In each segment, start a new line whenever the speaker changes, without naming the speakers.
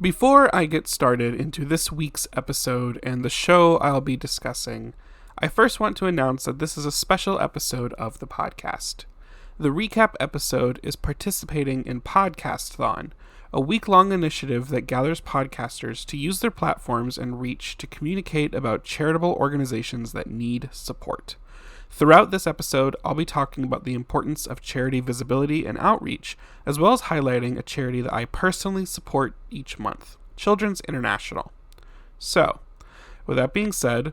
Before I get started into this week's episode and the show I'll be discussing, I first want to announce that this is a special episode of the podcast. The recap episode is participating in Podcasthon, a week-long initiative that gathers podcasters to use their platforms and reach to communicate about charitable organizations that need support. Throughout this episode, I'll be talking about the importance of charity visibility and outreach, as well as highlighting a charity that I personally support each month, Children's International. So, with that being said,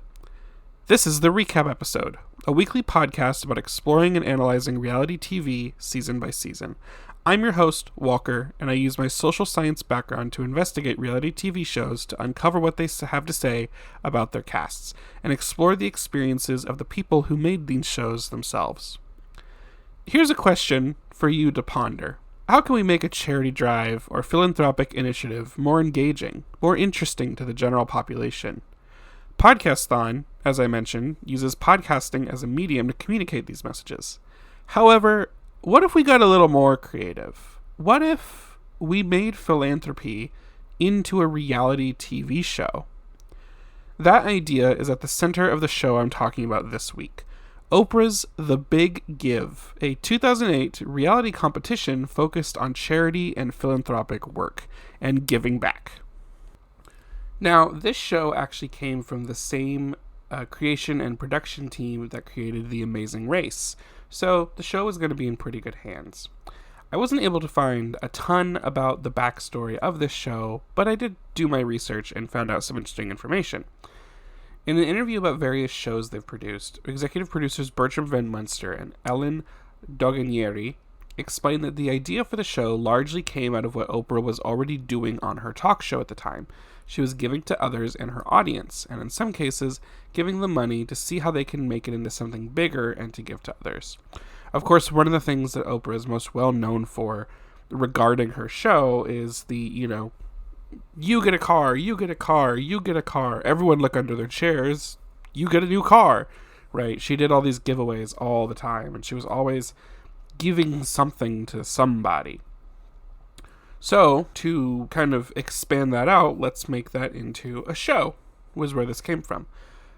this is the recap episode, a weekly podcast about exploring and analyzing reality TV season by season. I'm your host, Walker, and I use my social science background to investigate reality TV shows to uncover what they have to say about their casts, and explore the experiences of the people who made these shows themselves. Here's a question for you to ponder. How can we make a charity drive or philanthropic initiative more engaging, more interesting to the general population? Podcasthon, as I mentioned, uses podcasting as a medium to communicate these messages. However, what if we got a little more creative? What if we made philanthropy into a reality TV show? That idea is at the center of the show I'm talking about this week. Oprah's The Big Give, a 2008 reality competition focused on charity and philanthropic work and giving back. Now, this show actually came from the same creation and production team that created The Amazing Race, so the show was going to be in pretty good hands. I wasn't able to find a ton about the backstory of this show, but I did do my research and found out some interesting information. In an interview about various shows they've produced, executive producers Bertram Van Munster and Ellen Doganieri explained that the idea for the show largely came out of what Oprah was already doing on her talk show at the time. She was giving to others in her audience, and in some cases, giving them money to see how they can make it into something bigger and to give to others. Of course, one of the things that Oprah is most well known for regarding her show is the, you get a car, you get a car, you get a car, everyone look under their chairs, you get a new car, right? She did all these giveaways all the time, and she was always giving something to somebody. So, to kind of expand that out, let's make that into a show, was where this came from.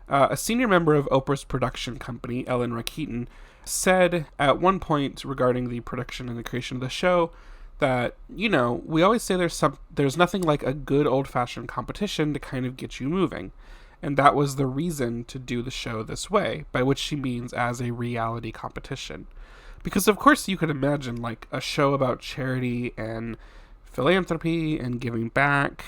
A senior member of Oprah's production company, Ellen Rakieten, said at one point regarding the production and the creation of the show that, we always say there's nothing like a good old-fashioned competition to kind of get you moving. And that was the reason to do the show this way, by which she means as a reality competition. Because, of course, you could imagine, like, a show about charity and philanthropy and giving back.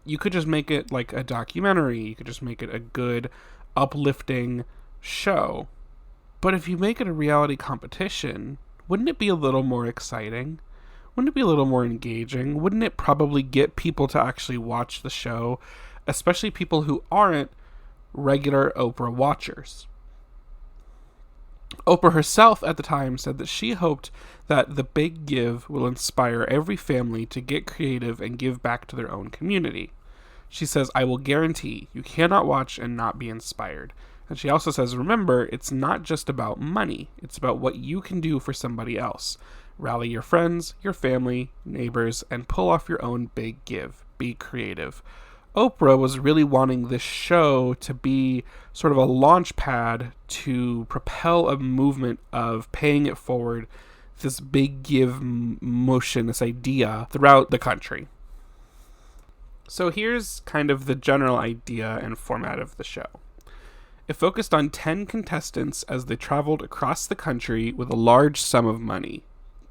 You could just make it like a documentary. You could just make it a good, uplifting show. But if you make it a reality competition, wouldn't it be a little more exciting? Wouldn't it be a little more engaging? Wouldn't it probably get people to actually watch the show, especially people who aren't regular Oprah watchers? Oprah herself at the time said that she hoped that The Big Give will inspire every family to get creative and give back to their own community. She says, "I will guarantee you cannot watch and not be inspired." And she also says, remember, it's not just about money. It's about what you can do for somebody else. Rally your friends, your family, neighbors, and pull off your own big give. Be creative. Oprah was really wanting this show to be sort of a launch pad to propel a movement of paying it forward, this big give motion, this idea throughout the country. So here's kind of the general idea and format of the show. It focused on 10 contestants as they traveled across the country with a large sum of money.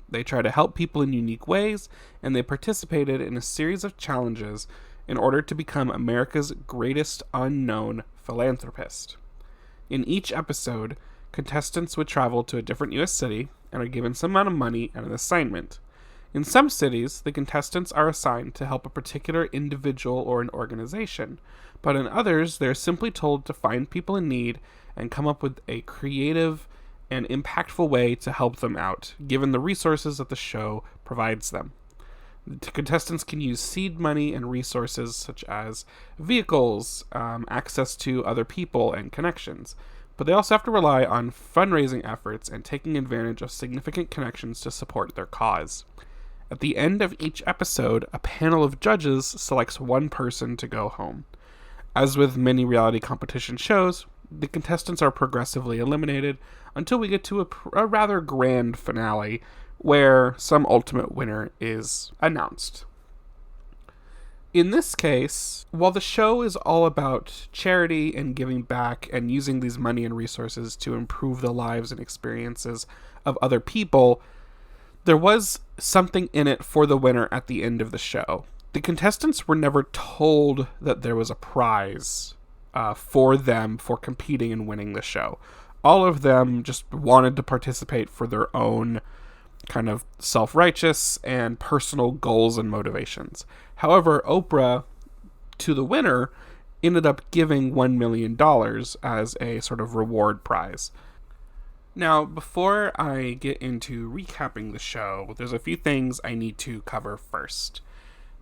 They tried to help people in unique ways, and they participated in a series of challenges in order to become America's greatest unknown philanthropist. In each episode, contestants would travel to a different U.S. city and are given some amount of money and an assignment. In some cities, the contestants are assigned to help a particular individual or an organization, but in others, they're simply told to find people in need and come up with a creative and impactful way to help them out, given the resources that the show provides them. The contestants can use seed money and resources such as vehicles, access to other people, and connections. But they also have to rely on fundraising efforts and taking advantage of significant connections to support their cause. At the end of each episode, a panel of judges selects one person to go home. As with many reality competition shows, the contestants are progressively eliminated until we get to a rather grand finale where some ultimate winner is announced. In this case, while the show is all about charity and giving back and using these money and resources to improve the lives and experiences of other people, there was something in it for the winner at the end of the show. The contestants were never told that there was a prize for them for competing and winning the show. All of them just wanted to participate for their own kind of self-righteous and personal goals and motivations. However, Oprah, to the winner, ended up giving $1 million as a sort of reward prize. Now, before I get into recapping the show, there's a few things I need to cover first.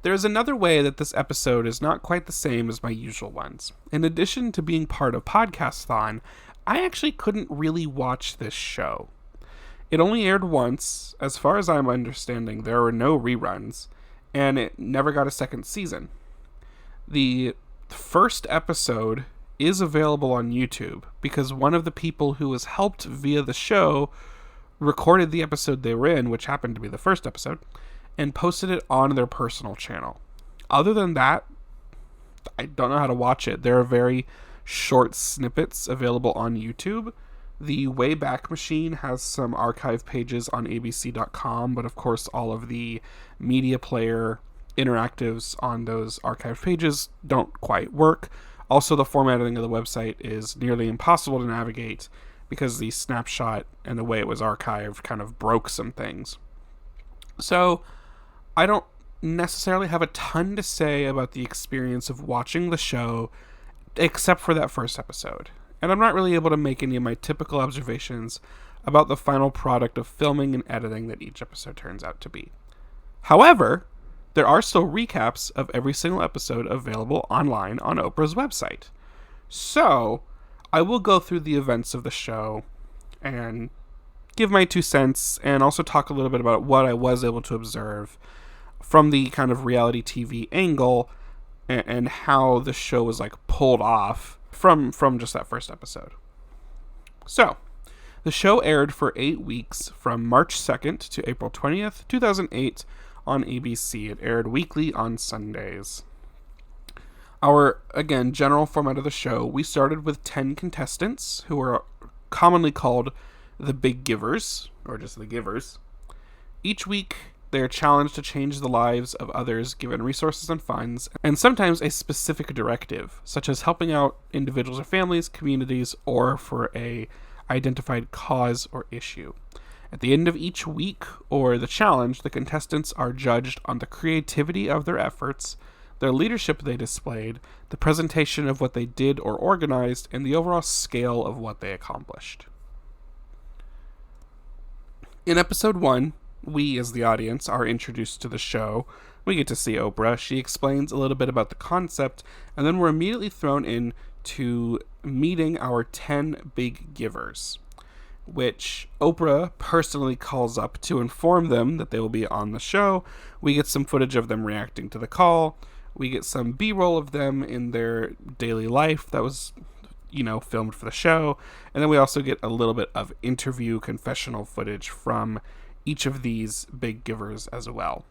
There's another way that this episode is not quite the same as my usual ones. In addition to being part of Podcasthon, I actually couldn't really watch this show. It only aired once. As far as I'm understanding, there were no reruns, and it never got a second season. The first episode is available on YouTube because one of the people who was helped via the show recorded the episode they were in, which happened to be the first episode, and posted it on their personal channel. Other than that, I don't know how to watch it. There are very short snippets available on YouTube. The Wayback Machine has some archive pages on abc.com, but of course all of the media player interactives on those archive pages don't quite work. Also, the formatting of the website is nearly impossible to navigate because the snapshot and the way it was archived kind of broke some things. So, I don't necessarily have a ton to say about the experience of watching the show, except for that first episode. And I'm not really able to make any of my typical observations about the final product of filming and editing that each episode turns out to be. However, there are still recaps of every single episode available online on Oprah's website. So, I will go through the events of the show and give my 2 cents and also talk a little bit about what I was able to observe from the kind of reality TV angle and how the show was like pulled off from just that first episode. So, the show aired for 8 weeks from March 2nd to April 20th, 2008 on ABC. It aired weekly on Sundays. Our, again, general format of the show, we started with 10 contestants who are commonly called the Big Givers, or just the Givers. Each week, they are challenged to change the lives of others given resources and funds, and sometimes a specific directive, such as helping out individuals or families, communities, or for a identified cause or issue. At the end of each week, or the challenge, the contestants are judged on the creativity of their efforts, their leadership they displayed, the presentation of what they did or organized, and the overall scale of what they accomplished. In episode 1, we, as the audience, are introduced to the show. We get to see Oprah. She explains a little bit about the concept, and then we're immediately thrown into meeting our 10 big givers, which Oprah personally calls up to inform them that they will be on the show. We get some footage of them reacting to the call. We get some B-roll of them in their daily life that was, filmed for the show. And then we also get a little bit of interview confessional footage from each of these big givers as well.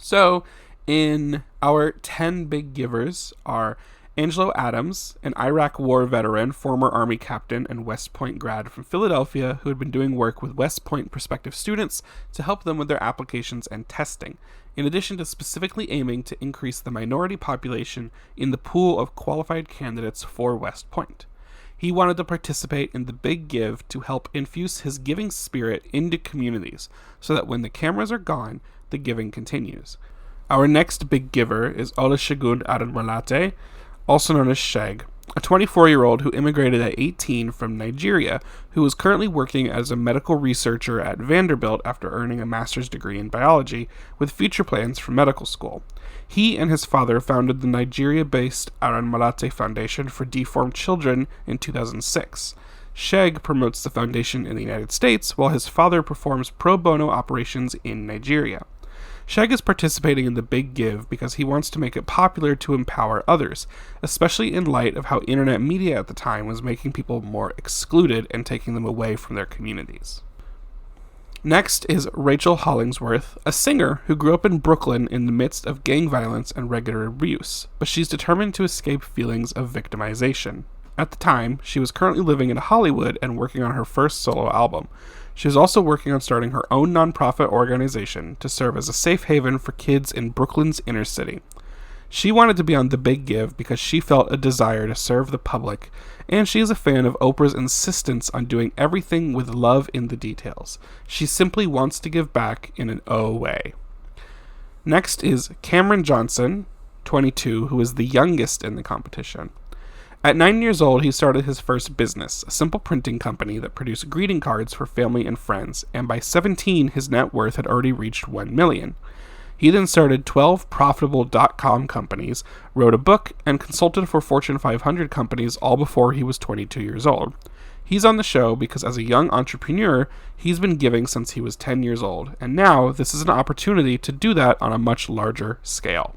So, in our 10 big givers are Angelo Adams, an Iraq War veteran, former Army captain, and West Point grad from Philadelphia who had been doing work with West Point prospective students to help them with their applications and testing, in addition to specifically aiming to increase the minority population in the pool of qualified candidates for West Point. He wanted to participate in the Big Give to help infuse his giving spirit into communities so that when the cameras are gone, the giving continues. Our next big giver is Olusegun Ademalate, also known as Sheg, a 24-year-old who immigrated at 18 from Nigeria, who is currently working as a medical researcher at Vanderbilt after earning a master's degree in biology with future plans for medical school. He and his father founded the Nigeria-based Ademalate Foundation for Deformed Children in 2006. Sheg promotes the foundation in the United States, while his father performs pro bono operations in Nigeria. Sheg is participating in the Big Give because he wants to make it popular to empower others, especially in light of how internet media at the time was making people more excluded and taking them away from their communities. Next is Rachel Hollingsworth, a singer who grew up in Brooklyn in the midst of gang violence and regular abuse, but she's determined to escape feelings of victimization. At the time, she was currently living in Hollywood and working on her first solo album. She was also working on starting her own nonprofit organization to serve as a safe haven for kids in Brooklyn's inner city. She wanted to be on The Big Give because she felt a desire to serve the public, and she is a fan of Oprah's insistence on doing everything with love in the details. She simply wants to give back in an O way. Next is Cameron Johnson, 22, who is the youngest in the competition. At 9 years old, he started his first business, a simple printing company that produced greeting cards for family and friends, and by 17, his net worth had already reached $1 million. He then started 12 profitable .com companies, wrote a book, and consulted for Fortune 500 companies all before he was 22 years old. He's on the show because as a young entrepreneur, he's been giving since he was 10 years old, and now this is an opportunity to do that on a much larger scale.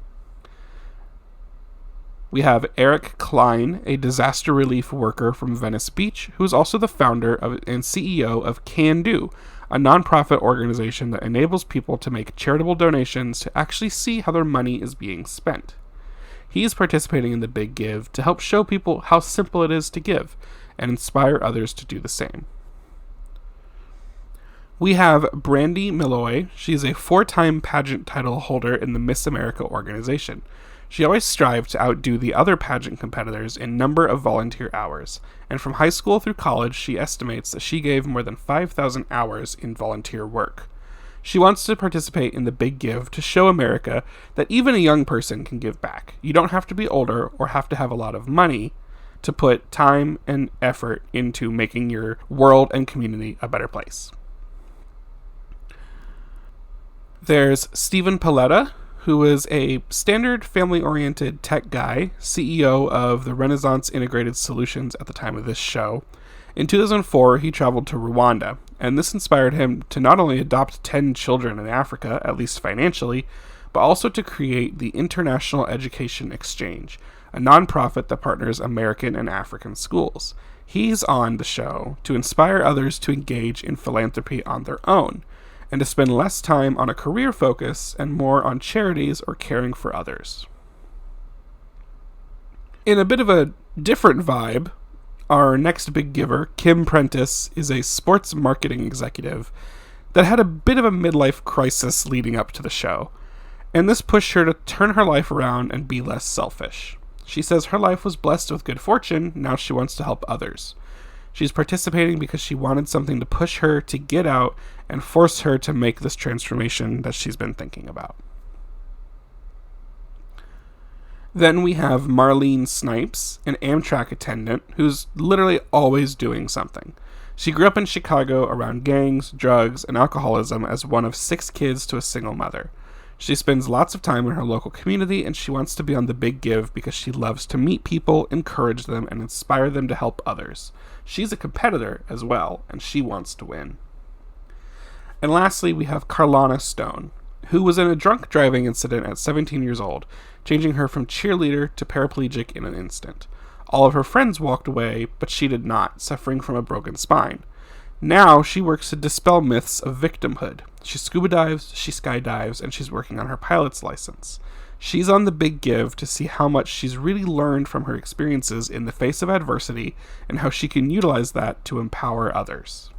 We have Eric Klein, a disaster relief worker from Venice Beach, who is also the founder and CEO of Can Do, a nonprofit organization that enables people to make charitable donations to actually see how their money is being spent. He is participating in the Big Give to help show people how simple it is to give and inspire others to do the same. We have Brandy Milloy. She's a 4-time pageant title holder in the Miss America organization. She always strived to outdo the other pageant competitors in number of volunteer hours, and from high school through college, she estimates that she gave more than 5,000 hours in volunteer work. She wants to participate in the Big Give to show America that even a young person can give back. You don't have to be older or have to have a lot of money to put time and effort into making your world and community a better place. There's Stephen Paletta, who is a standard family-oriented tech guy, CEO of the Renaissance Integrated Solutions at the time of this show. In 2004, he traveled to Rwanda, and this inspired him to not only adopt 10 children in Africa, at least financially, but also to create the International Education Exchange, a nonprofit that partners American and African schools. He's on the show to inspire others to engage in philanthropy on their own, and to spend less time on a career focus and more on charities or caring for others. In a bit of a different vibe, our next big giver, Kim Prentice, is a sports marketing executive that had a bit of a midlife crisis leading up to the show, and this pushed her to turn her life around and be less selfish. She says her life was blessed with good fortune, now she wants to help others. She's participating because she wanted something to push her to get out and force her to make this transformation that she's been thinking about. Then we have Marlene Snipes, an Amtrak attendant who's literally always doing something. She grew up in Chicago around gangs, drugs, and alcoholism as one of 6 kids to a single mother. She spends lots of time in her local community, and she wants to be on the Big Give because she loves to meet people, encourage them, and inspire them to help others. She's a competitor as well, and she wants to win. And lastly, we have Carlana Stone, who was in a drunk driving incident at 17 years old, changing her from cheerleader to paraplegic in an instant. All of her friends walked away, but she did not, suffering from a broken spine. Now she works to dispel myths of victimhood. She scuba dives, she skydives, and she's working on her pilot's license. She's on the Big Give to see how much she's really learned from her experiences in the face of adversity and how she can utilize that to empower others.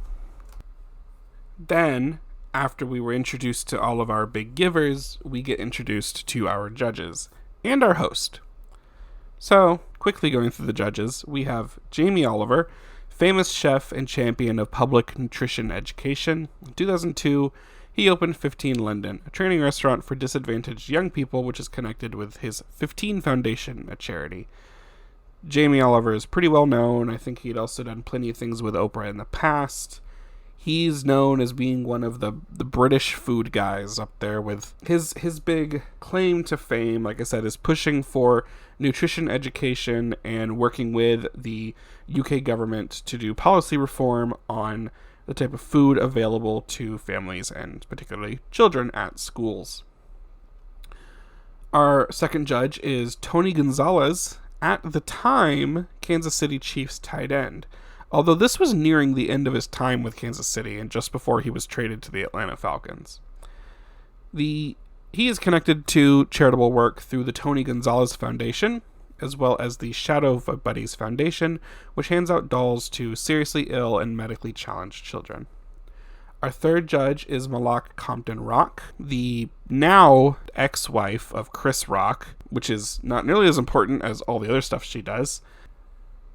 Then, after we were introduced to all of our big givers, we get introduced to our judges and our host. So, quickly going through the judges, we have Jamie Oliver, famous chef and champion of public nutrition education. In 2002, he opened 15 London, a training restaurant for disadvantaged young people, which is connected with his 15 Foundation, a charity. Jamie Oliver is pretty well known. I think he'd also done plenty of things with Oprah in the past. He's known as being one of the British food guys up there with his big claim to fame, like I said, is pushing for nutrition education and working with the UK government to do policy reform on the type of food available to families and particularly children at schools. Our second judge is Tony Gonzalez, at the time Kansas City Chiefs tight end. Although this was nearing the end of his time with Kansas City and just before he was traded to the Atlanta Falcons. He is connected to charitable work through the Tony Gonzalez Foundation, as well as the Shadow Buddies Foundation, which hands out dolls to seriously ill and medically challenged children. Our third judge is Malak Compton Rock, the now ex-wife of Chris Rock, which is not nearly as important as all the other stuff she does.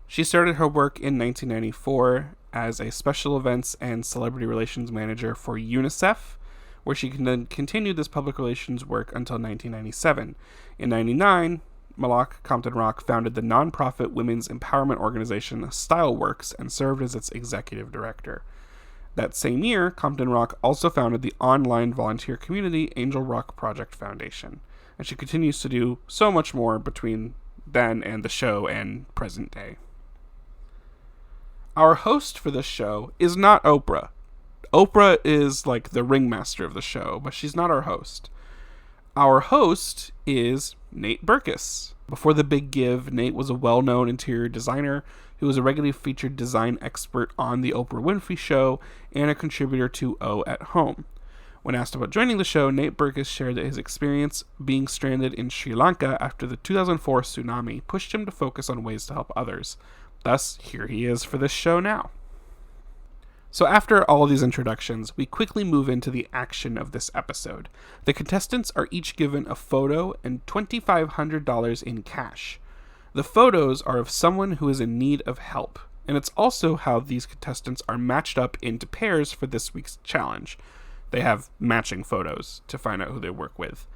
She started her work in 1994 as a special events and celebrity relations manager for UNICEF, where she then continued this public relations work until 1997. In 1999, Malak Compton Rock founded the nonprofit women's empowerment organization Styleworks and served as its executive director. That same year, Compton Rock also founded the online volunteer community Angel Rock Project Foundation, and she continues to do so much more between then and the show and present day. Our host for this show is not Oprah. Oprah is like the ringmaster of the show, but she's not our host. Our host is Nate Berkus. Before The Big Give, Nate was a well-known interior designer who was a regularly featured design expert on The Oprah Winfrey Show and a contributor to O at Home. When asked about joining the show, Nate Berkus shared that his experience being stranded in Sri Lanka after the 2004 tsunami pushed him to focus on ways to help others. Thus, here he is for this show now. So after all of these introductions, we quickly move into the action of this episode. The contestants are each given a photo and $2,500 in cash. The photos are of someone who is in need of help, and it's also how these contestants are matched up into pairs for this week's challenge. They have matching photos to find out who they work with.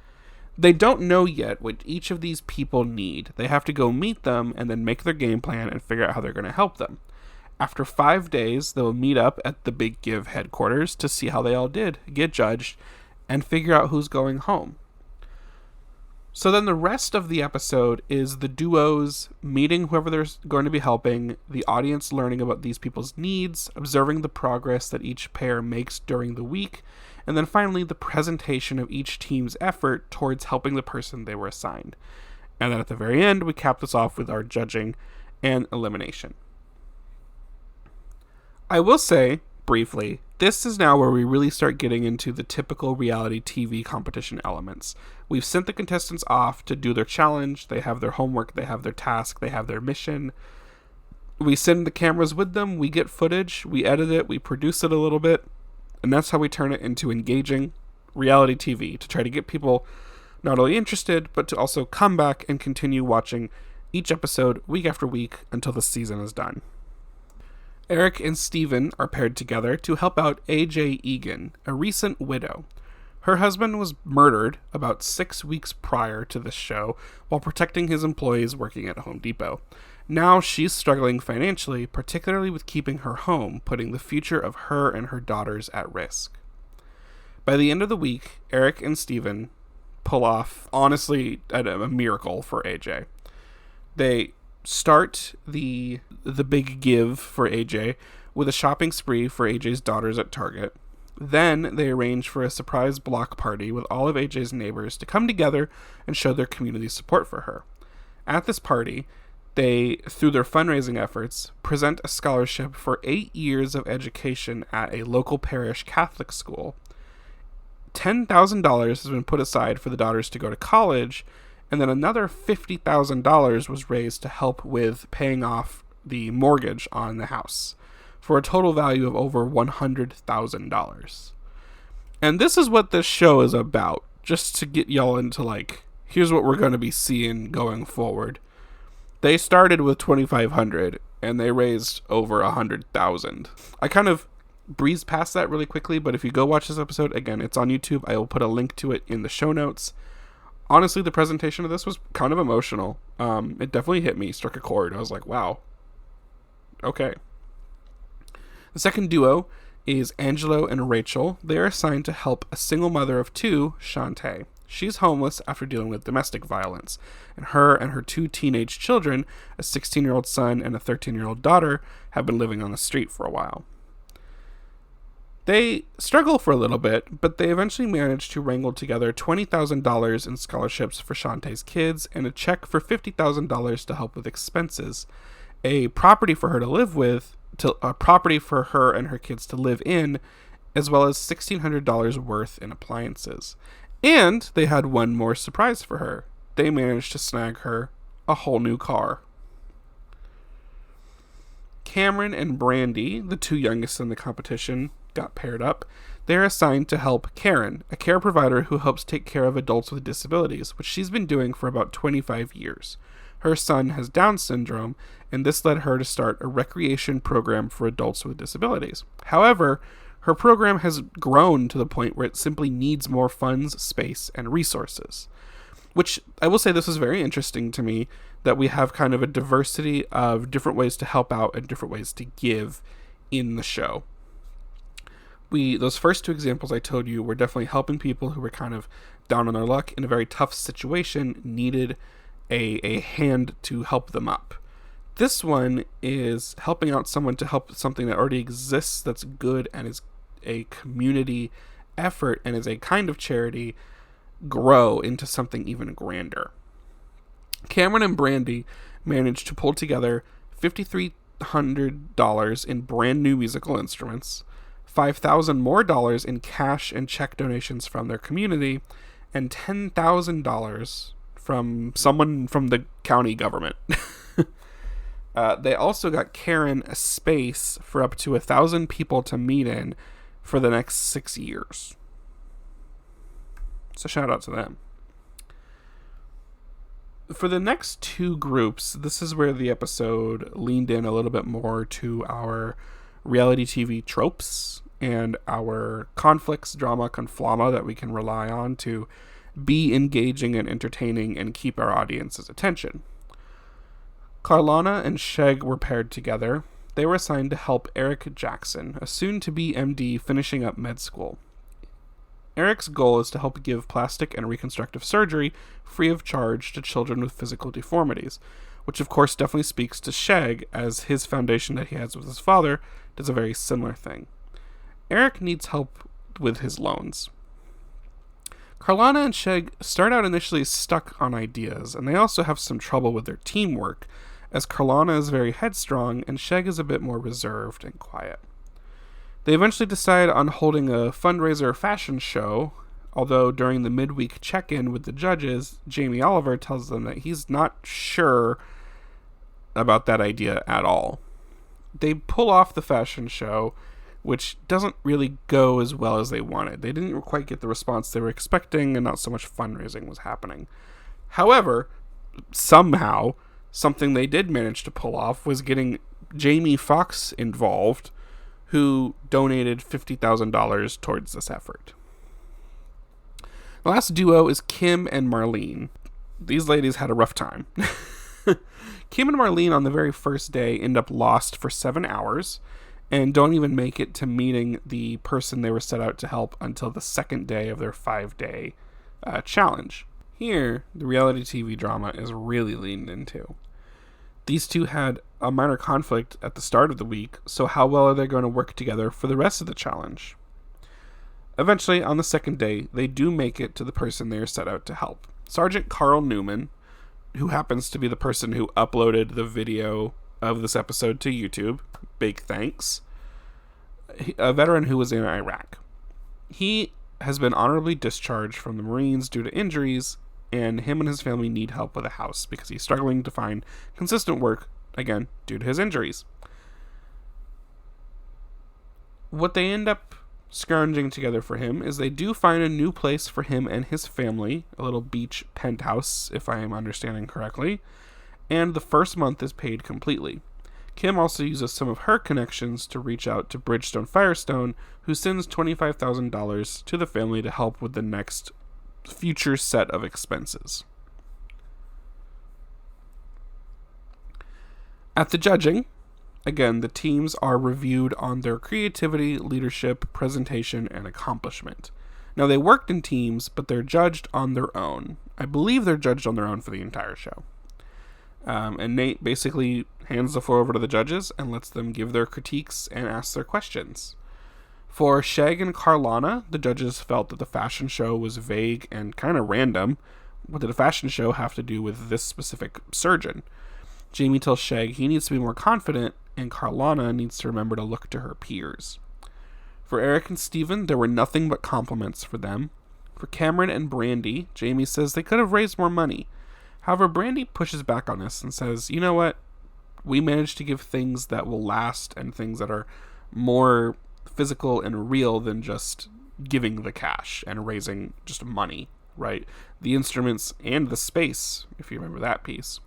They don't know yet what each of these people need. They have to go meet them and then make their game plan and figure out how they're going to help them. After 5 days, they'll meet up at the Big Give headquarters to see how they all did, get judged, and figure out who's going home. So then the rest of the episode is the duos meeting whoever they're going to be helping, the audience learning about these people's needs, observing the progress that each pair makes during the week, and then finally the presentation of each team's effort towards helping the person they were assigned. And then at the very end, we cap this off with our judging and elimination. I will say, briefly, this is now where we really start getting into the typical reality TV competition elements. We've sent the contestants off to do their challenge, they have their homework, they have their task, they have their mission. We send the cameras with them, we get footage, we edit it, we produce it a little bit, and that's how we turn it into engaging reality TV, to try to get people not only interested, but to also come back and continue watching each episode week after week until the season is done. Eric and Steven are paired together to help out AJ Egan, a recent widow. Her husband was murdered about 6 weeks prior to this show while protecting his employees working at Home Depot. Now she's struggling financially, particularly with keeping her home, putting the future of her and her daughters at risk. By the end of the week, Eric and Steven pull off, honestly, a miracle for AJ. They start the Big Give for AJ with a shopping spree for AJ's daughters at Target. Then they arrange for a surprise block party with all of AJ's neighbors to come together and show their community support for her. At this party, they, through their fundraising efforts, present a scholarship for 8 years of education at a local parish Catholic school. $10,000 has been put aside for the daughters to go to college, and then another $50,000 was raised to help with paying off the mortgage on the house, for a total value of over $100,000. And this is what this show is about, just to get y'all into, like, here's what we're going to be seeing going forward. They started with $2,500, and they raised over $100,000. I kind of breezed past that really quickly, but if you go watch this episode, again, it's on YouTube. I will put a link to it in the show notes. Honestly, the presentation of this was kind of emotional. It definitely hit me, struck a chord. I was like, wow. Okay. The second duo is Angelo and Rachel. They are assigned to help a single mother of two, Shantae. She's homeless after dealing with domestic violence, and her 2 teenage children, a 16-year-old son and a 13-year-old daughter, have been living on the street for a while. They struggle for a little bit, but they eventually manage to wrangle together $20,000 in scholarships for Shantae's kids and a check for $50,000 to help with expenses, a property for her to live with, a property for her and her kids to live in, as well as $1,600 worth in appliances. And they had one more surprise for her. They managed to snag her a whole new car. Cameron and Brandy, the 2 youngest in the competition, got paired up. They're assigned to help Karen, a care provider who helps take care of adults with disabilities, which she's been doing for about 25 years. Her son has Down syndrome, and this led her to start a recreation program for adults with disabilities. However, her program has grown to the point where it simply needs more funds, space, and resources. Which, I will say, this is very interesting to me, that we have kind of a diversity of different ways to help out and different ways to give in the show. Those first 2 examples I told you were definitely helping people who were kind of down on their luck in a very tough situation, needed a hand to help them up. This one is helping out someone to help something that already exists, that's good, and is a community effort, and is a kind of charity, grow into something even grander. Cameron and Brandy managed to pull together $5,300 in brand new musical instruments, $5,000 more in cash and check donations from their community, and $10,000 from someone from the county government. They also got Karen a space for up to 1,000 people to meet in for the next 6 years. So shout out to them. For the next 2 groups, this is where the episode leaned in a little bit more to our reality TV tropes and our conflicts, drama, conflama that we can rely on to be engaging and entertaining and keep our audience's attention. Carlana and Sheg were paired together. They were assigned to help Eric Jackson, a soon-to-be MD finishing up med school. Eric's goal is to help give plastic and reconstructive surgery free of charge to children with physical deformities, which of course definitely speaks to Sheg, as his foundation that he has with his father does a very similar thing. Eric needs help with his loans. Carlana and Sheg start out initially stuck on ideas, and they also have some trouble with their teamwork, as Carlana is very headstrong and Sheg is a bit more reserved and quiet. They eventually decide on holding a fundraiser fashion show, although during the midweek check-in with the judges, Jamie Oliver tells them that he's not sure about that idea at all. They pull off the fashion show, which doesn't really go as well as they wanted. They didn't quite get the response they were expecting, and not so much fundraising was happening. However, somehow, something they did manage to pull off was getting Jamie Foxx involved, who donated $50,000 towards this effort. The last duo is Kim and Marlene. These ladies had a rough time. Kim and Marlene on the very first day end up lost for 7 hours and don't even make it to meeting the person they were set out to help until the second day of their 5-day challenge. Here, the reality TV drama is really leaned into. These 2 had a minor conflict at the start of the week, so how well are they going to work together for the rest of the challenge? Eventually, on the second day, they do make it to the person they are set out to help. Sergeant Carl Newman, who happens to be the person who uploaded the video of this episode to YouTube, big thanks, a veteran who was in Iraq. He has been honorably discharged from the Marines due to injuries, and him and his family need help with a house because he's struggling to find consistent work, again, due to his injuries. What they end up scrounging together for him is they do find a new place for him and his family, a little beach penthouse, if I am understanding correctly, and the first month is paid completely. Kim also uses some of her connections to reach out to Bridgestone Firestone, who sends $25,000 to the family to help with the next future set of expenses. At the judging, Again, the teams are reviewed on their creativity, leadership, presentation, and accomplishment. Now, they worked in teams, but they're judged on their own. I believe they're judged on their own for the entire show. And Nate basically hands the floor over to the judges and lets them give their critiques and ask their questions. For Shag and Carlana, the judges felt that the fashion show was vague and kind of random. What did a fashion show have to do with this specific surgeon? Jamie tells Shag he needs to be more confident, and Carlana needs to remember to look to her peers. For Eric and Steven, there were nothing but compliments for them. For Cameron and Brandy, Jamie says they could have raised more money. However, Brandy pushes back on this and says, you know what? We managed to give things that will last and things that are more physical and real than just giving the cash and raising just money, right? The instruments and the space, if you remember that piece.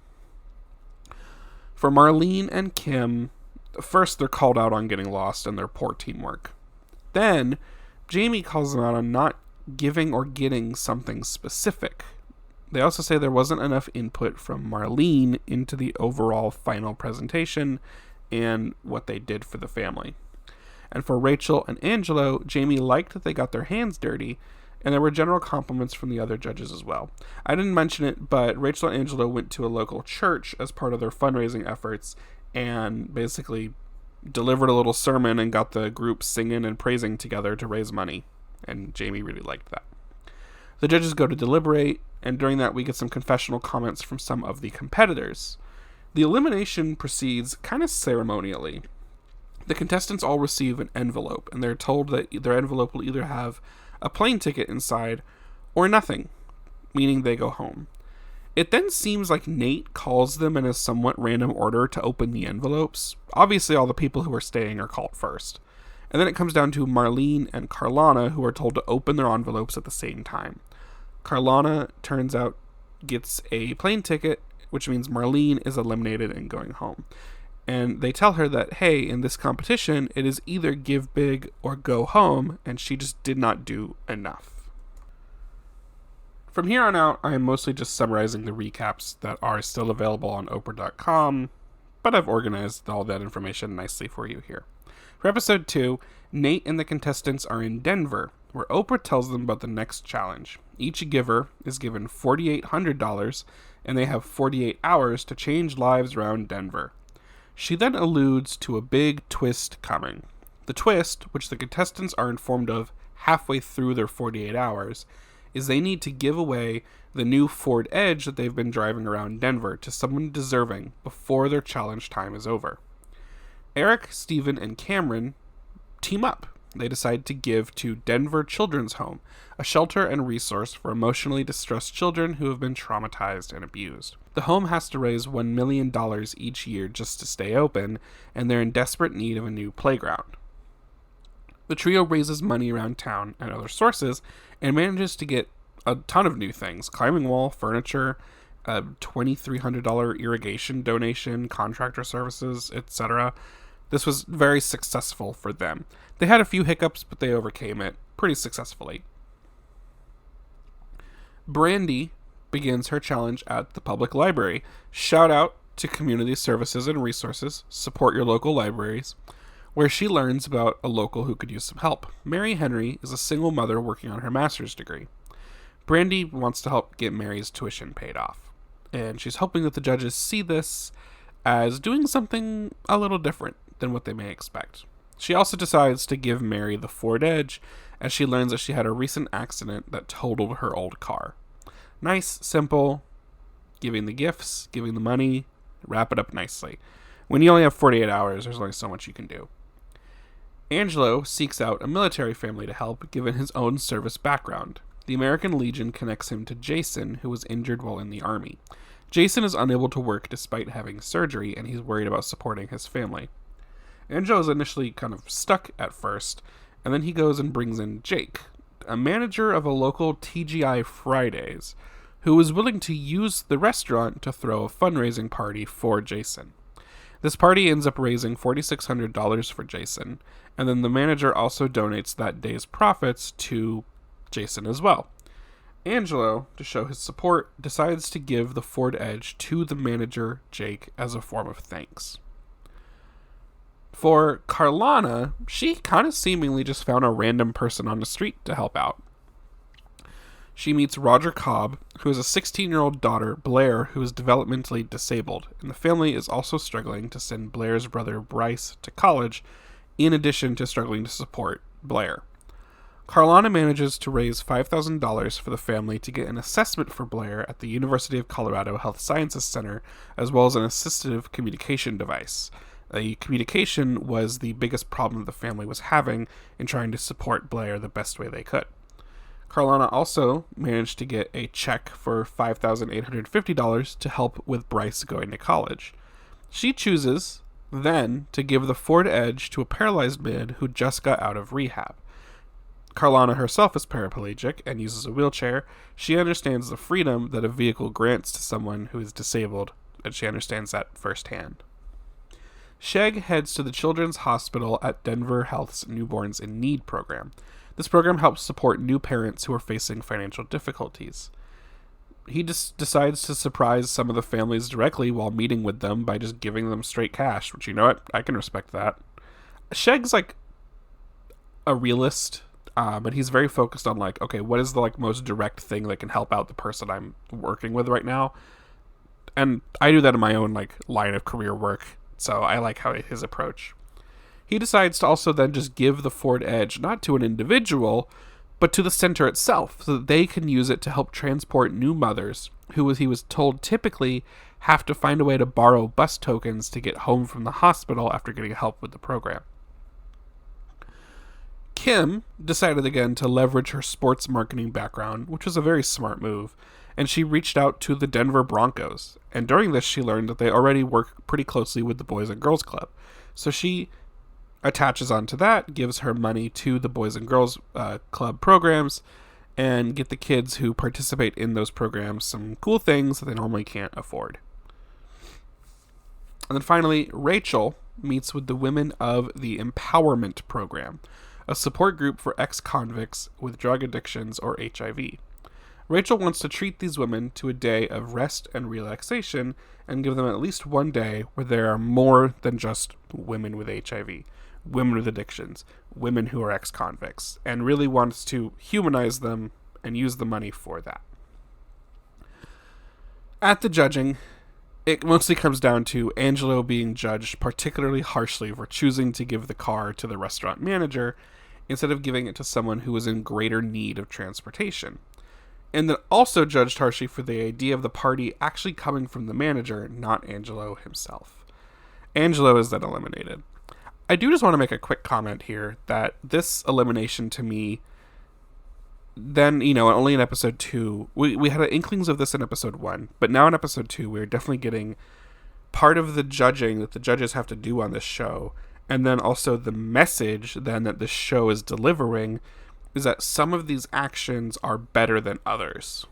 For Marlene and Kim, first they're called out on getting lost and their poor teamwork. Then, Jamie calls them out on not giving or getting something specific. They also say there wasn't enough input from Marlene into the overall final presentation and what they did for the family. And for Rachel and Angelo, Jamie liked that they got their hands dirty, and there were general compliments from the other judges as well. I didn't mention it, but Rachel and Angelo went to a local church as part of their fundraising efforts and basically delivered a little sermon and got the group singing and praising together to raise money, and Jamie really liked that. The judges go to deliberate, and during that we get some confessional comments from some of the competitors. The elimination proceeds kind of ceremonially. The contestants all receive an envelope, and they're told that their envelope will either have a plane ticket inside or nothing, meaning they go home. It then seems like Nate calls them in a somewhat random order to open the envelopes. Obviously, all the people who are staying are called first. And then it comes down to Marlene and Carlana, who are told to open their envelopes at the same time. Carlana, turns out, gets a plane ticket, which means Marlene is eliminated and going home. And they tell her that, hey, in this competition, it is either give big or go home, and she just did not do enough. From here on out, I am mostly just summarizing the recaps that are still available on Oprah.com, but I've organized all that information nicely for you here. For episode 2, Nate and the contestants are in Denver, where Oprah tells them about the next challenge. Each giver is given $4,800, and they have 48 hours to change lives around Denver. She then alludes to a big twist coming. The twist, which the contestants are informed of halfway through their 48 hours, is they need to give away the new Ford Edge that they've been driving around Denver to someone deserving before their challenge time is over. Eric, Steven, and Cameron team up. They decide to give to Denver Children's Home, a shelter and resource for emotionally distressed children who have been traumatized and abused. The home has to raise $1 million each year just to stay open, and they're in desperate need of a new playground. The trio raises money around town and other sources, and manages to get a ton of new things: climbing wall, furniture, a $2,300 irrigation donation, contractor services, etc. This was very successful for them. They had a few hiccups, but they overcame it pretty successfully. Brandy begins her challenge at the public library. Shout out to community services and resources, support your local libraries, where she learns about a local who could use some help. Mary Henry is a single mother working on her master's degree. Brandy wants to help get Mary's tuition paid off, and she's hoping that the judges see this as doing something a little different than what they may expect. She also decides to give Mary the Ford Edge, as she learns that she had a recent accident that totaled her old car. Nice, simple, giving the gifts, giving the money, wrap it up nicely. When you only have 48 hours, there's only so much you can do. Angelo seeks out a military family to help, given his own service background. The American Legion connects him to Jason, who was injured while in the army. Jason is unable to work despite having surgery, and he's worried about supporting his family. Angelo is initially kind of stuck at first, and then he goes and brings in Jake, a manager of a local TGI Fridays, who is willing to use the restaurant to throw a fundraising party for Jason. This party ends up raising $4,600 for Jason, and then the manager also donates that day's profits to Jason as well. Angelo, to show his support, decides to give the Ford Edge to the manager, Jake, as a form of thanks. For Carlana, she kind of seemingly just found a random person on the street to help out. She meets Roger Cobb, who has a 16-year-old daughter, Blair, who is developmentally disabled, and the family is also struggling to send Blair's brother, Bryce, to college, in addition to struggling to support Blair. Carlana manages to raise $5,000 for the family to get an assessment for Blair at the University of Colorado Health Sciences Center, as well as an assistive communication device. The communication was the biggest problem the family was having in trying to support Blair the best way they could. Carlana also managed to get a check for $5,850 to help with Bryce going to college. She chooses, then, to give the Ford Edge to a paralyzed man who just got out of rehab. Carlana herself is paraplegic and uses a wheelchair. She understands the freedom that a vehicle grants to someone who is disabled, and she understands that firsthand. Sheg heads to the Children's Hospital at Denver Health's Newborns in Need program. This program helps support new parents who are facing financial difficulties. He just decides to surprise some of the families directly while meeting with them by just giving them straight cash, which, you know what, I can respect that. Sheg's like a realist, but he's very focused on like, okay, what is the like most direct thing that can help out the person I'm working with right now? And I do that in my own like line of career work. So I like how his approach. He decides to also then just give the Ford Edge not to an individual, but to the center itself, so that they can use it to help transport new mothers who, as he was told, typically have to find a way to borrow bus tokens to get home from the hospital after getting help with the program. Kim decided again to leverage her sports marketing background, which was a very smart move, and she reached out to the Denver Broncos. And during this, she learned that they already work pretty closely with the Boys and Girls Club. So she attaches onto that, gives her money to the Boys and Girls Club programs, and get the kids who participate in those programs some cool things that they normally can't afford. And then finally, Rachel meets with the women of the Empowerment Program, a support group for ex-convicts with drug addictions or HIV. Rachel wants to treat these women to a day of rest and relaxation and give them at least one day where there are more than just women with HIV, women with addictions, women who are ex-convicts, and really wants to humanize them and use the money for that. At the judging, it mostly comes down to Angelo being judged particularly harshly for choosing to give the car to the restaurant manager instead of giving it to someone who was in greater need of transportation. And then also judged harshly for the idea of the party actually coming from the manager, not Angelo himself. Angelo is then eliminated. I do just want to make a quick comment here that this elimination to me, then, only in episode 2, we had inklings of this in episode 1, but now in episode 2, we're definitely getting part of the judging that the judges have to do on this show, and then also the message then that the show is delivering is that some of these actions are better than others,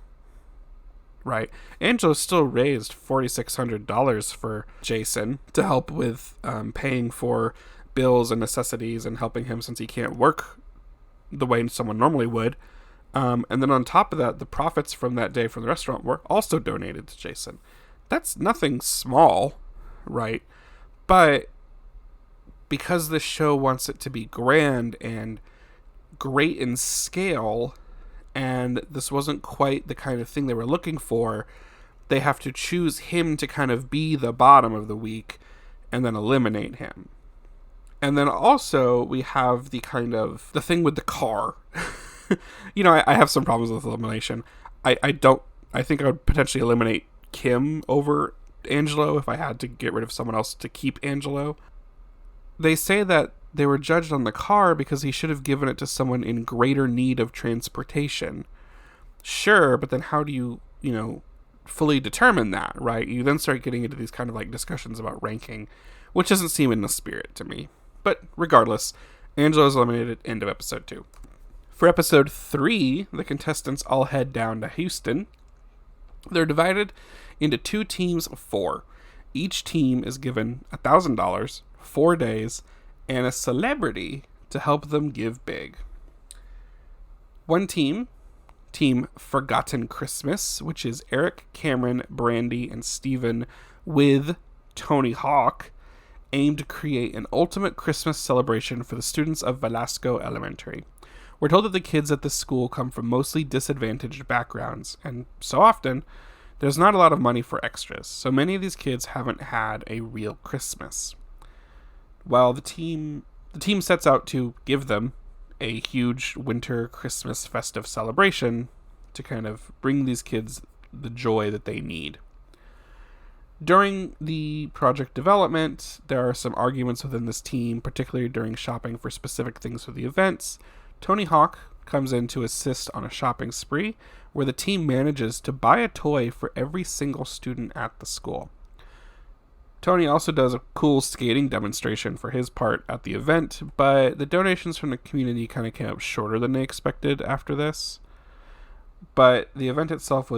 right? Angelo still raised $4,600 for Jason to help with paying for bills and necessities and helping him since he can't work the way someone normally would. And then on top of that, the profits from that day from the restaurant were also donated to Jason. That's nothing small, right? But because this show wants it to be grand and great in scale, and this wasn't quite the kind of thing they were looking for, they have to choose him to kind of be the bottom of the week and then eliminate him. And then also we have the thing with the car. I have some problems with elimination. I think I would potentially eliminate Kim over Angelo if I had to get rid of someone else to keep Angelo. They say that they were judged on the car because he should have given it to someone in greater need of transportation. Sure, but then how do you, fully determine that, right? You then start getting into these kind of like discussions about ranking, which doesn't seem in the spirit to me. But regardless, Angelo is eliminated, end of episode 2. For episode 3, the contestants all head down to Houston. They're divided into 2 teams of 4. Each team is given $1,000, 4 days, and a celebrity to help them give big. One team, Team Forgotten Christmas, which is Eric, Cameron, Brandy, and Steven with Tony Hawk, aim to create an ultimate Christmas celebration for the students of Velasco Elementary. We're told that the kids at this school come from mostly disadvantaged backgrounds, and so often, there's not a lot of money for extras, so many of these kids haven't had a real Christmas. Well, the team sets out to give them a huge winter Christmas festive celebration to kind of bring these kids the joy that they need. During the project development, there are some arguments within this team, particularly during shopping for specific things for the events. Tony Hawk comes in to assist on a shopping spree where the team manages to buy a toy for every single student at the school. Tony also does a cool skating demonstration for his part at the event, but the donations from the community kind of came up shorter than they expected after this. But the event itself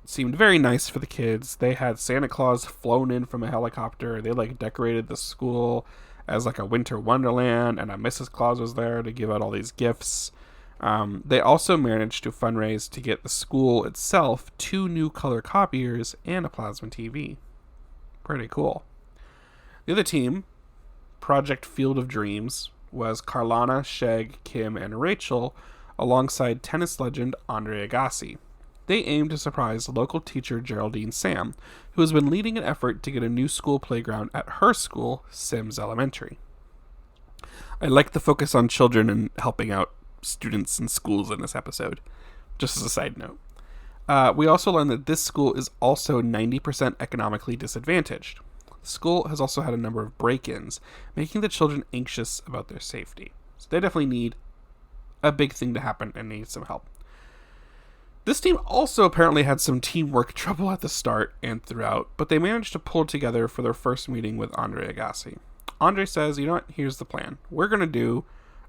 seemed very nice for the kids. They had Santa Claus flown in from a helicopter. They decorated the school as a winter wonderland, and a Mrs. Claus was there to give out all these gifts. They also managed to fundraise to get the school itself 2 new color copiers and a plasma TV. Pretty cool. The other team, Project Field of Dreams, was Carlana, Sheg, Kim, and Rachel, alongside tennis legend Andre Agassi. They aimed to surprise local teacher Geraldine Sam, who has been leading an effort to get a new school playground at her school, Sims Elementary. I like the focus on children and helping out students and schools in this episode, just as a side note. We also learned that this school is also 90% economically disadvantaged. The school has also had a number of break-ins, making the children anxious about their safety. So they definitely need a big thing to happen and need some help. This team also apparently had some teamwork trouble at the start and throughout, but they managed to pull together for their first meeting with Andre Agassi. Andre says, you know what, here's the plan. We're going to do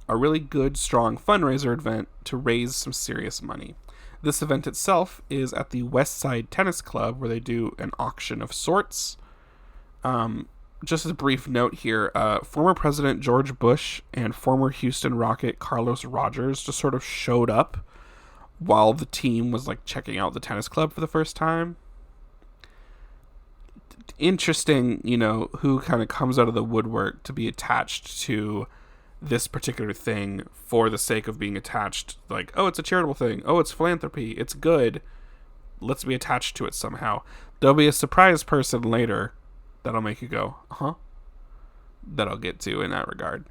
a really good, strong fundraiser event to raise some serious money. This event itself is at the West Side Tennis Club, where they do an auction of sorts. Just as a brief note here, former President George Bush and former Houston Rocket Carlos Rogers just sort of showed up while the team was checking out the tennis club for the first time. Interesting, who kind of comes out of the woodwork to be attached to this particular thing for the sake of being attached. Oh, it's a charitable thing. Oh, it's philanthropy. It's good. Let's be attached to it somehow. There'll be a surprise person later that'll make you go, huh? That I'll get to in that regard.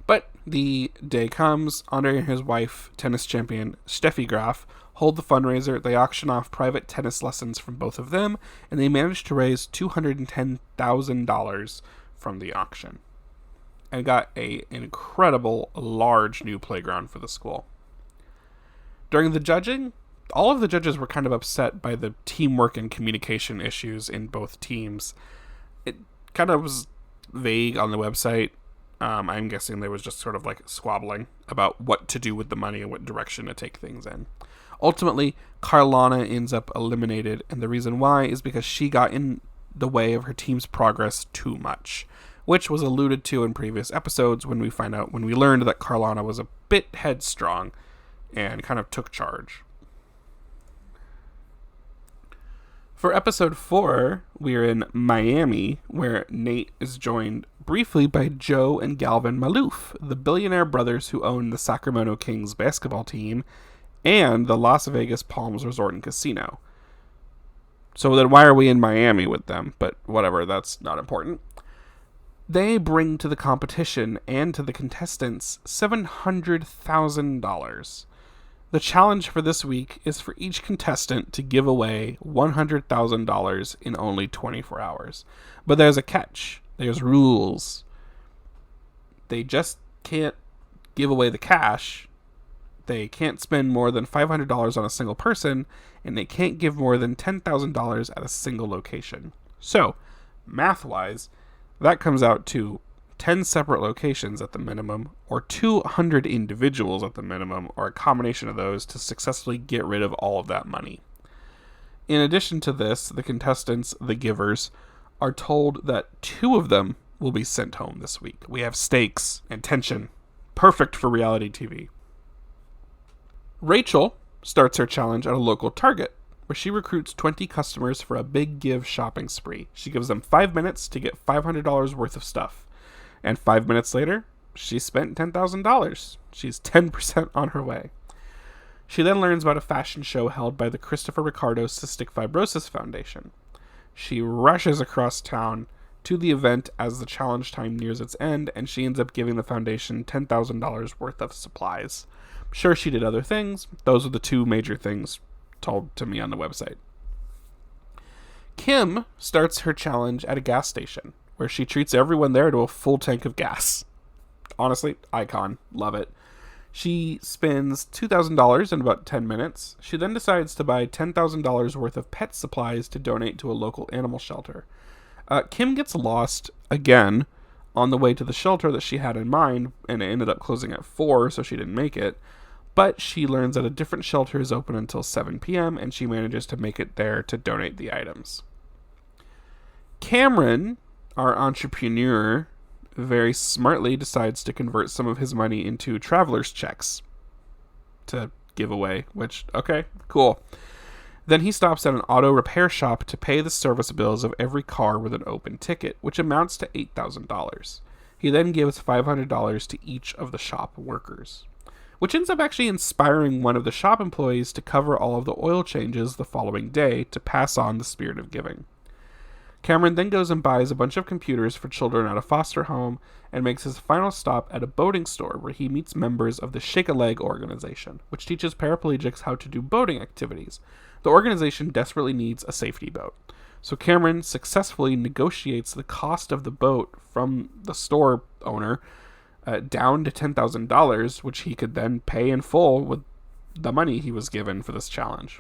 But the day comes. Andre and his wife, tennis champion Steffi Graf, hold the fundraiser. They auction off private tennis lessons from both of them, and they manage to raise $210,000 from the auction, and got an incredible large new playground for the school. During the judging, all of the judges were kind of upset by the teamwork and communication issues in both teams. It kind of was vague on the website. I'm guessing there was just sort of squabbling about what to do with the money and what direction to take things in. Ultimately, Carlana ends up eliminated, and the reason why is because she got in the way of her team's progress too much, which was alluded to in previous episodes when we learned that Carlana was a bit headstrong and kind of took charge. For episode 4, we're in Miami, where Nate is joined briefly by Joe and Galvin Malouf, the billionaire brothers who own the Sacramento Kings basketball team and the Las Vegas Palms Resort and Casino. So then why are we in Miami with them? But whatever, that's not important. They bring to the competition and to the contestants $700,000. The challenge for this week is for each contestant to give away $100,000 in only 24 hours. But there's a catch. There's rules. They just can't give away the cash. They can't spend more than $500 on a single person, and they can't give more than $10,000 at a single location. So, math-wise, that comes out to 10 separate locations at the minimum, or 200 individuals at the minimum, or a combination of those to successfully get rid of all of that money. In addition to this, the contestants, the givers, are told that 2 of them will be sent home this week. We have stakes and tension. Perfect for reality TV. Rachel starts her challenge at a local Target, where she recruits 20 customers for a big give shopping spree. She gives them 5 minutes to get $500 worth of stuff. And 5 minutes later, she spent $10,000. She's 10% on her way. She then learns about a fashion show held by the Christopher Ricardo Cystic Fibrosis Foundation. She rushes across town to the event as the challenge time nears its end, and she ends up giving the foundation $10,000 worth of supplies. I'm sure she did other things. Those are the two major things told to me on the website. Kim starts her challenge at a gas station, where she treats everyone there to a full tank of gas. Honestly, icon. Love it. She spends $2,000 in about 10 minutes. She then decides to buy $10,000 worth of pet supplies to donate to a local animal shelter. Kim gets lost again on the way to the shelter that she had in mind, and it ended up closing at 4, so she didn't make it. But she learns that a different shelter is open until 7 p.m., and she manages to make it there to donate the items. Cameron, our entrepreneur, very smartly decides to convert some of his money into traveler's checks to give away, which, okay, cool. Then he stops at an auto repair shop to pay the service bills of every car with an open ticket, which amounts to $8,000. He then gives $500 to each of the shop workers, which ends up actually inspiring one of the shop employees to cover all of the oil changes the following day to pass on the spirit of giving. Cameron then goes and buys a bunch of computers for children at a foster home and makes his final stop at a boating store where he meets members of the Shake a Leg organization, which teaches paraplegics how to do boating activities. The organization desperately needs a safety boat. So Cameron successfully negotiates the cost of the boat from the store owner down to $10,000, which he could then pay in full with the money he was given for this challenge.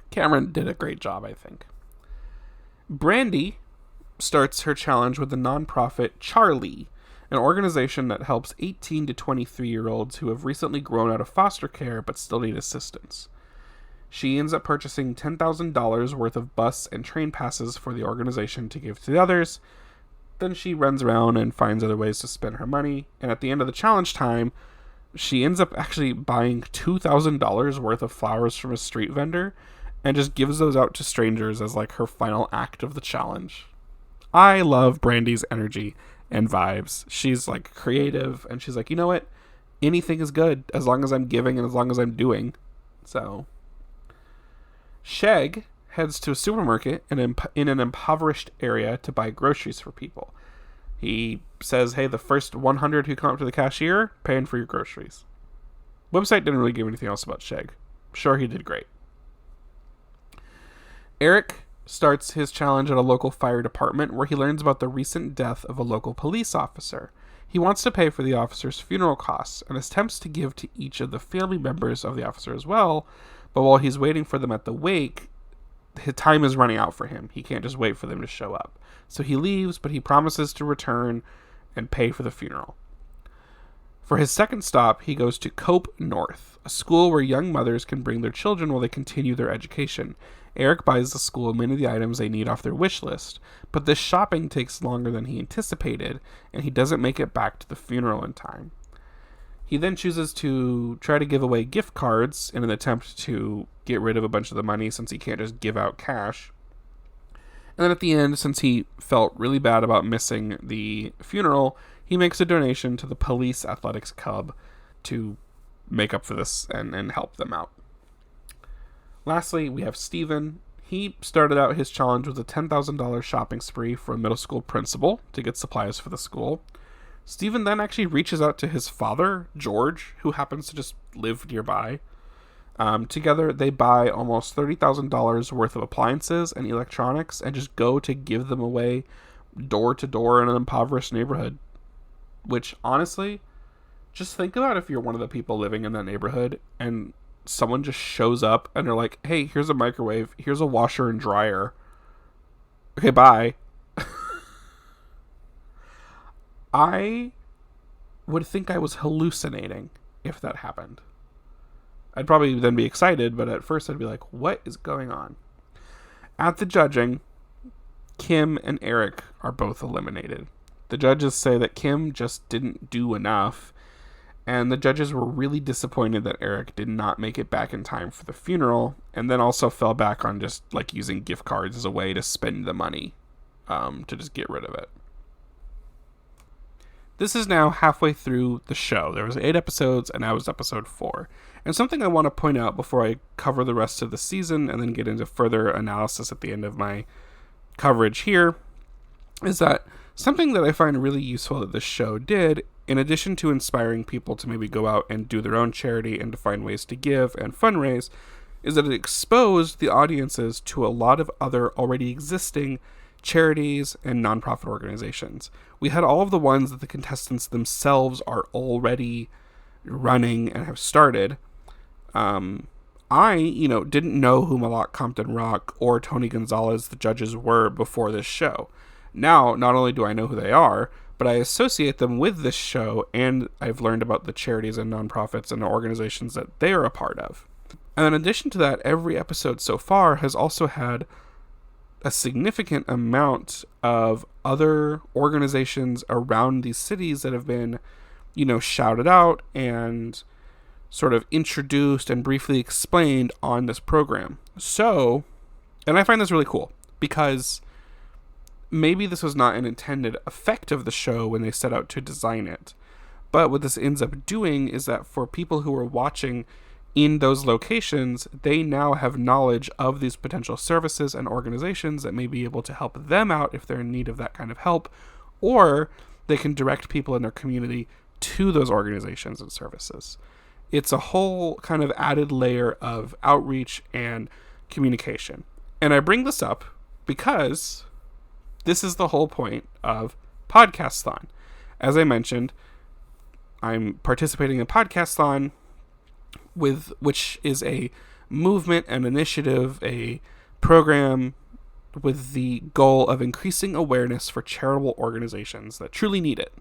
Cameron did a great job, I think. Brandy starts her challenge with the nonprofit Charlie, an organization that helps 18 to 23-year-olds who have recently grown out of foster care but still need assistance. She ends up purchasing $10,000 worth of bus and train passes for the organization to give to the others. Then she runs around and finds other ways to spend her money, and at the end of the challenge time, she ends up actually buying $2,000 worth of flowers from a street vendor and just gives those out to strangers as like her final act of the challenge. I love Brandy's energy and vibes. She's like creative, and she's like, you know what? Anything is good as long as I'm giving and as long as I'm doing. So Sheg heads to a supermarket in an impoverished area to buy groceries for people. He says, hey, the first 100 who come up to the cashier, paying for your groceries. Website didn't really give anything else about Sheg. Sure, he did great. Eric starts his challenge at a local fire department where he learns about the recent death of a local police officer. He wants to pay for the officer's funeral costs and attempts to give to each of the family members of the officer as well, but while he's waiting for them at the wake, his time is running out for him. He can't just wait for them to show up. So he leaves, but he promises to return and pay for the funeral. For his second stop, he goes to Cope North, a school where young mothers can bring their children while they continue their education. Eric buys the school many of the items they need off their wish list, but this shopping takes longer than he anticipated, and he doesn't make it back to the funeral in time. He then chooses to try to give away gift cards in an attempt to get rid of a bunch of the money since he can't just give out cash. And then at the end, since he felt really bad about missing the funeral, he makes a donation to the Police Athletics Club to make up for this and help them out. Lastly, we have Steven. He started out his challenge with a $10,000 shopping spree for a middle school principal to get supplies for the school. Steven then actually reaches out to his father, George, who happens to just live nearby. Together, they buy almost $30,000 worth of appliances and electronics and just go to give them away door to door in an impoverished neighborhood. Which, honestly, just think about if you're one of the people living in that neighborhood and someone just shows up and they're like, hey, here's a microwave, here's a washer and dryer. Okay, bye. I would think I was hallucinating if that happened. I'd probably then be excited, but at first I'd be like, what is going on? At the judging, Kim and Eric are both eliminated. The judges say that Kim just didn't do enough, And the judges were really disappointed that Eric did not make it back in time for the funeral, and then also fell back on just like using gift cards as a way to spend the money, to just get rid of it. This is now halfway through the show. There was 8 episodes, and now was episode 4. And something I want to point out before I cover the rest of the season and then get into further analysis at the end of my coverage here is that something that I find really useful that this show did, in addition to inspiring people to maybe go out and do their own charity and to find ways to give and fundraise, is that it exposed the audiences to a lot of other already existing charities and nonprofit organizations. We had all of the ones that the contestants themselves are already running and have started. I didn't know who Malak Compton Rock or Tony Gonzalez, the judges, were before this show. Now, not only do I know who they are, but I associate them with this show, and I've learned about the charities and nonprofits and organizations that they are a part of. And in addition to that, every episode so far has also had a significant amount of other organizations around these cities that have been, shouted out and sort of introduced and briefly explained on this program. So, and I find this really cool because maybe this was not an intended effect of the show when they set out to design it. But what this ends up doing is that for people who are watching in those locations, they now have knowledge of these potential services and organizations that may be able to help them out if they're in need of that kind of help, or they can direct people in their community to those organizations and services. It's a whole kind of added layer of outreach and communication. And I bring this up because this is the whole point of Podcasthon. As I mentioned, I'm participating in Podcasthon, which is a movement, an initiative, a program with the goal of increasing awareness for charitable organizations that truly need it.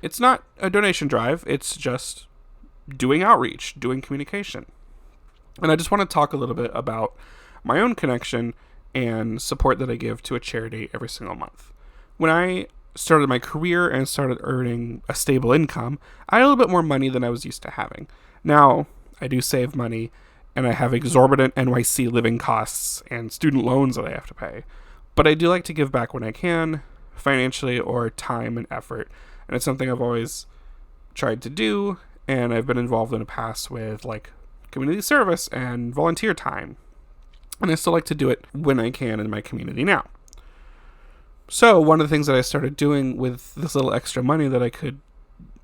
It's not a donation drive, it's just doing outreach, doing communication. And I just want to talk a little bit about my own connection and support that I give to a charity every single month. When I started my career and started earning a stable income, I had a little bit more money than I was used to having. Now, I do save money, and I have exorbitant NYC living costs and student loans that I have to pay. But I do like to give back when I can, financially or time and effort. And it's something I've always tried to do, and I've been involved in the past with like community service and volunteer time. And I still like to do it when I can in my community now. So one of the things that I started doing with this little extra money that I could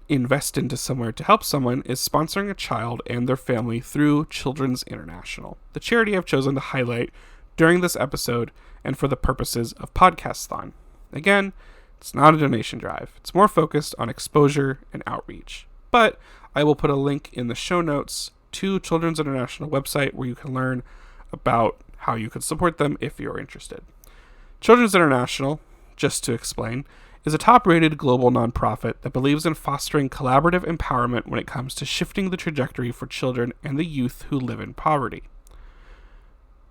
invest into somewhere to help someone is sponsoring a child and their family through Children's International, the charity I've chosen to highlight during this episode and for the purposes of Podcasthon. Again, it's not a donation drive. It's more focused on exposure and outreach. But I will put a link in the show notes to Children's International website where you can learn about how you could support them if you're interested. Children's International, just to explain, is a top-rated global nonprofit that believes in fostering collaborative empowerment when it comes to shifting the trajectory for children and the youth who live in poverty.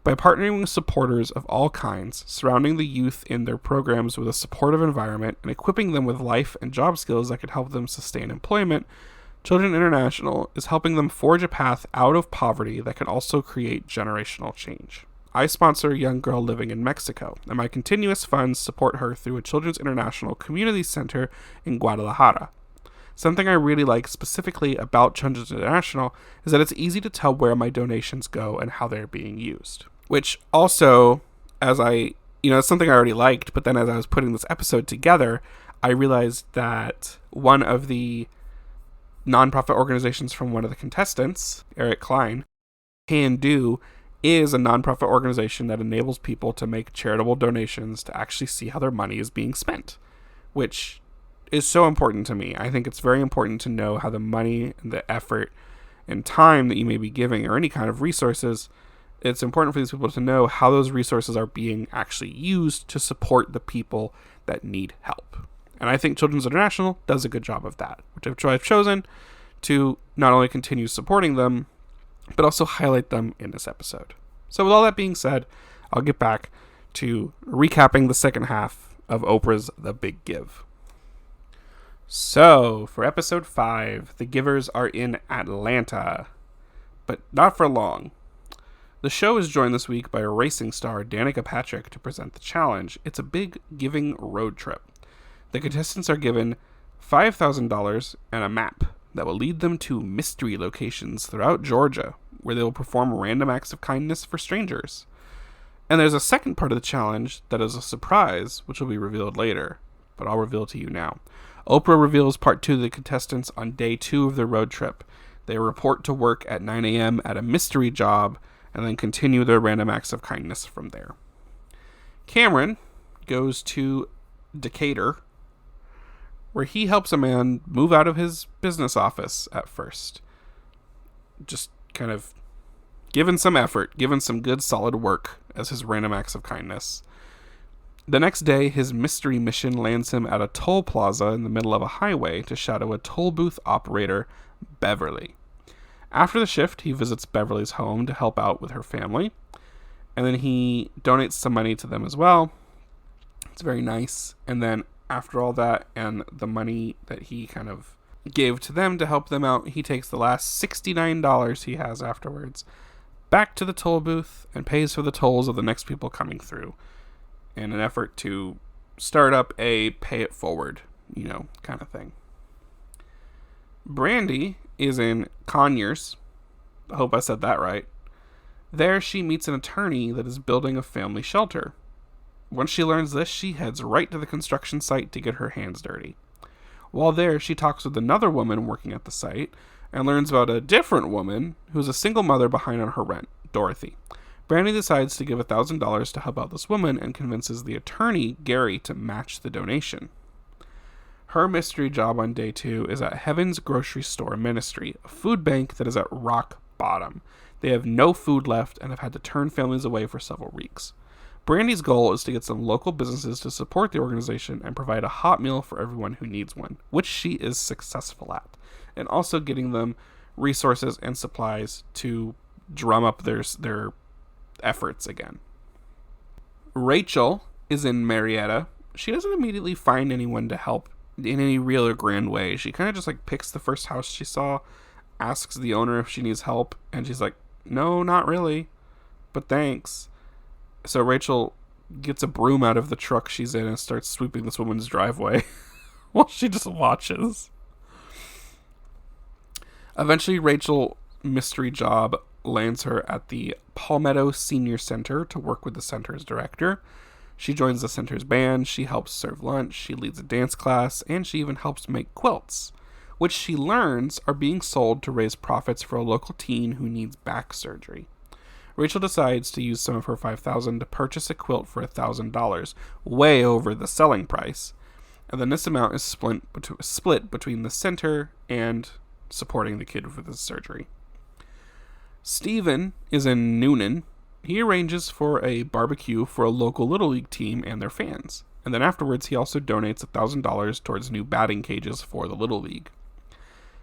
By partnering with supporters of all kinds, surrounding the youth in their programs with a supportive environment, and equipping them with life and job skills that could help them sustain employment, Children International is helping them forge a path out of poverty that can also create generational change. I sponsor a young girl living in Mexico, and my continuous funds support her through a Children's International Community Center in Guadalajara. Something I really like specifically about Children's International is that it's easy to tell where my donations go and how they're being used. Which also, it's something I already liked, but then as I was putting this episode together, I realized that one of the nonprofit organizations from one of the contestants, Eric Klein, Can Do, is a nonprofit organization that enables people to make charitable donations to actually see how their money is being spent, which is so important to me. I think it's very important to know how the money and the effort and time that you may be giving or any kind of resources, it's important for these people to know how those resources are being actually used to support the people that need help. And I think Children's International does a good job of that, which I've chosen to not only continue supporting them, but also highlight them in this episode. So with all that being said, I'll get back to recapping the second half of Oprah's The Big Give. So, for episode 5, the givers are in Atlanta, but not for long. The show is joined this week by racing star Danica Patrick to present the challenge. It's a big giving road trip. The contestants are given $5,000 and a map that will lead them to mystery locations throughout Georgia, where they will perform random acts of kindness for strangers. And there's a second part of the challenge that is a surprise, which will be revealed later, but I'll reveal to you now. Oprah reveals part 2 to the contestants on day 2 of their road trip. They report to work at 9 a.m. at a mystery job and then continue their random acts of kindness from there. Cameron goes to Decatur, where he helps a man move out of his business office at first. Just kind of given some effort, given some good solid work as his random acts of kindness. The next day, his mystery mission lands him at a toll plaza in the middle of a highway to shadow a toll booth operator, Beverly. After the shift, he visits Beverly's home to help out with her family, and then he donates some money to them as well. It's very nice. And then after all that and the money that he kind of gave to them to help them out, he takes the last $69 he has afterwards back to the toll booth and pays for the tolls of the next people coming through, in an effort to start up a pay it forward, kind of thing. Brandy is in Conyers. I hope I said that right. There she meets an attorney that is building a family shelter. Once she learns this, she heads right to the construction site to get her hands dirty. While there, she talks with another woman working at the site and learns about a different woman who's a single mother behind on her rent, Dorothy. Brandy decides to give $1,000 to help out this woman and convinces the attorney, Gary, to match the donation. Her mystery job on day 2 is at Heaven's Grocery Store Ministry, a food bank that is at rock bottom. They have no food left and have had to turn families away for several weeks. Brandy's goal is to get some local businesses to support the organization and provide a hot meal for everyone who needs one, which she is successful at, and also getting them resources and supplies to drum up their efforts again. Rachel is in Marietta. She doesn't immediately find anyone to help in any real or grand way. She kind of just picks the first house she saw, asks the owner if she needs help, and she's like, no, not really, but thanks. So Rachel gets a broom out of the truck she's in and starts sweeping this woman's driveway while she just watches. Eventually, Rachel's mystery job lands her at the Palmetto Senior Center to work with the center's director. She joins the center's band, she helps serve lunch, she leads a dance class, and she even helps make quilts, which she learns are being sold to raise profits for a local teen who needs back surgery. Rachel decides to use some of her $5,000 to purchase a quilt for $1,000, way over the selling price, and then this amount is split between the center and supporting the kid with his surgery. Steven is in Noonan. He arranges for a barbecue for a local Little League team and their fans, and then afterwards he also donates $1,000 towards new batting cages for the Little League.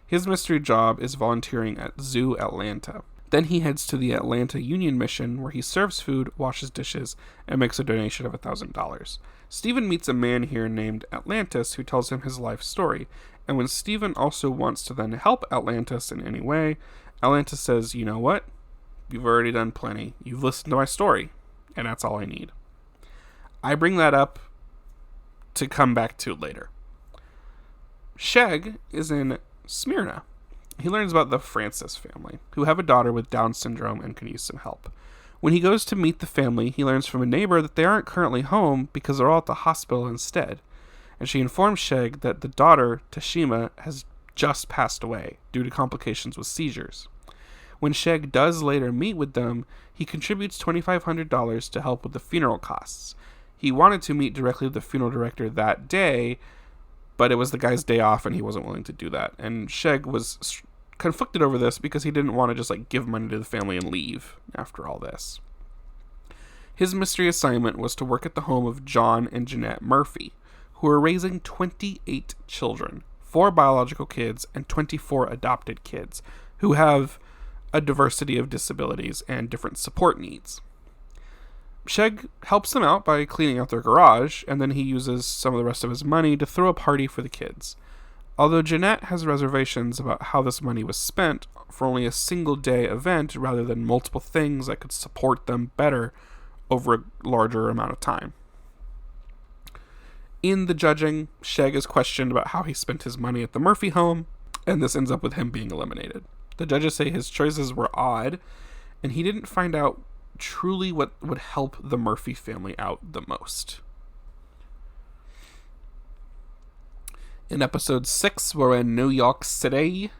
His mystery job is volunteering at Zoo Atlanta. Then he heads to the Atlanta Union Mission, where he serves food, washes dishes, and makes a donation of $1,000. Stephen meets a man here named Atlantis who tells him his life story, and when Stephen also wants to then help Atlantis in any way, Atlantis says, you know what? You've already done plenty. You've listened to my story, and that's all I need. I bring that up to come back to later. Sheg is in Smyrna. He learns about the Francis family, who have a daughter with Down syndrome and can use some help. When he goes to meet the family, he learns from a neighbor that they aren't currently home because they're all at the hospital instead. And she informs Sheg that the daughter, Tashima, has just passed away due to complications with seizures. When Sheg does later meet with them, he contributes $2,500 to help with the funeral costs. He wanted to meet directly with the funeral director that day, but it was the guy's day off and he wasn't willing to do that. And Sheg was conflicted over this because he didn't want to just give money to the family and leave after all this. His mystery assignment was to work at the home of John and Jeanette Murphy, who are raising 28 children, 4 biological kids and 24 adopted kids, who have a diversity of disabilities and different support needs. Sheg helps them out by cleaning out their garage, and then he uses some of the rest of his money to throw a party for the kids. Although Jeanette has reservations about how this money was spent for only a single day event rather than multiple things that could support them better over a larger amount of time. In the judging, Sheg is questioned about how he spent his money at the Murphy home, and this ends up with him being eliminated. The judges say his choices were odd, and he didn't find out truly what would help the Murphy family out the most. In episode 6, we're in New York City.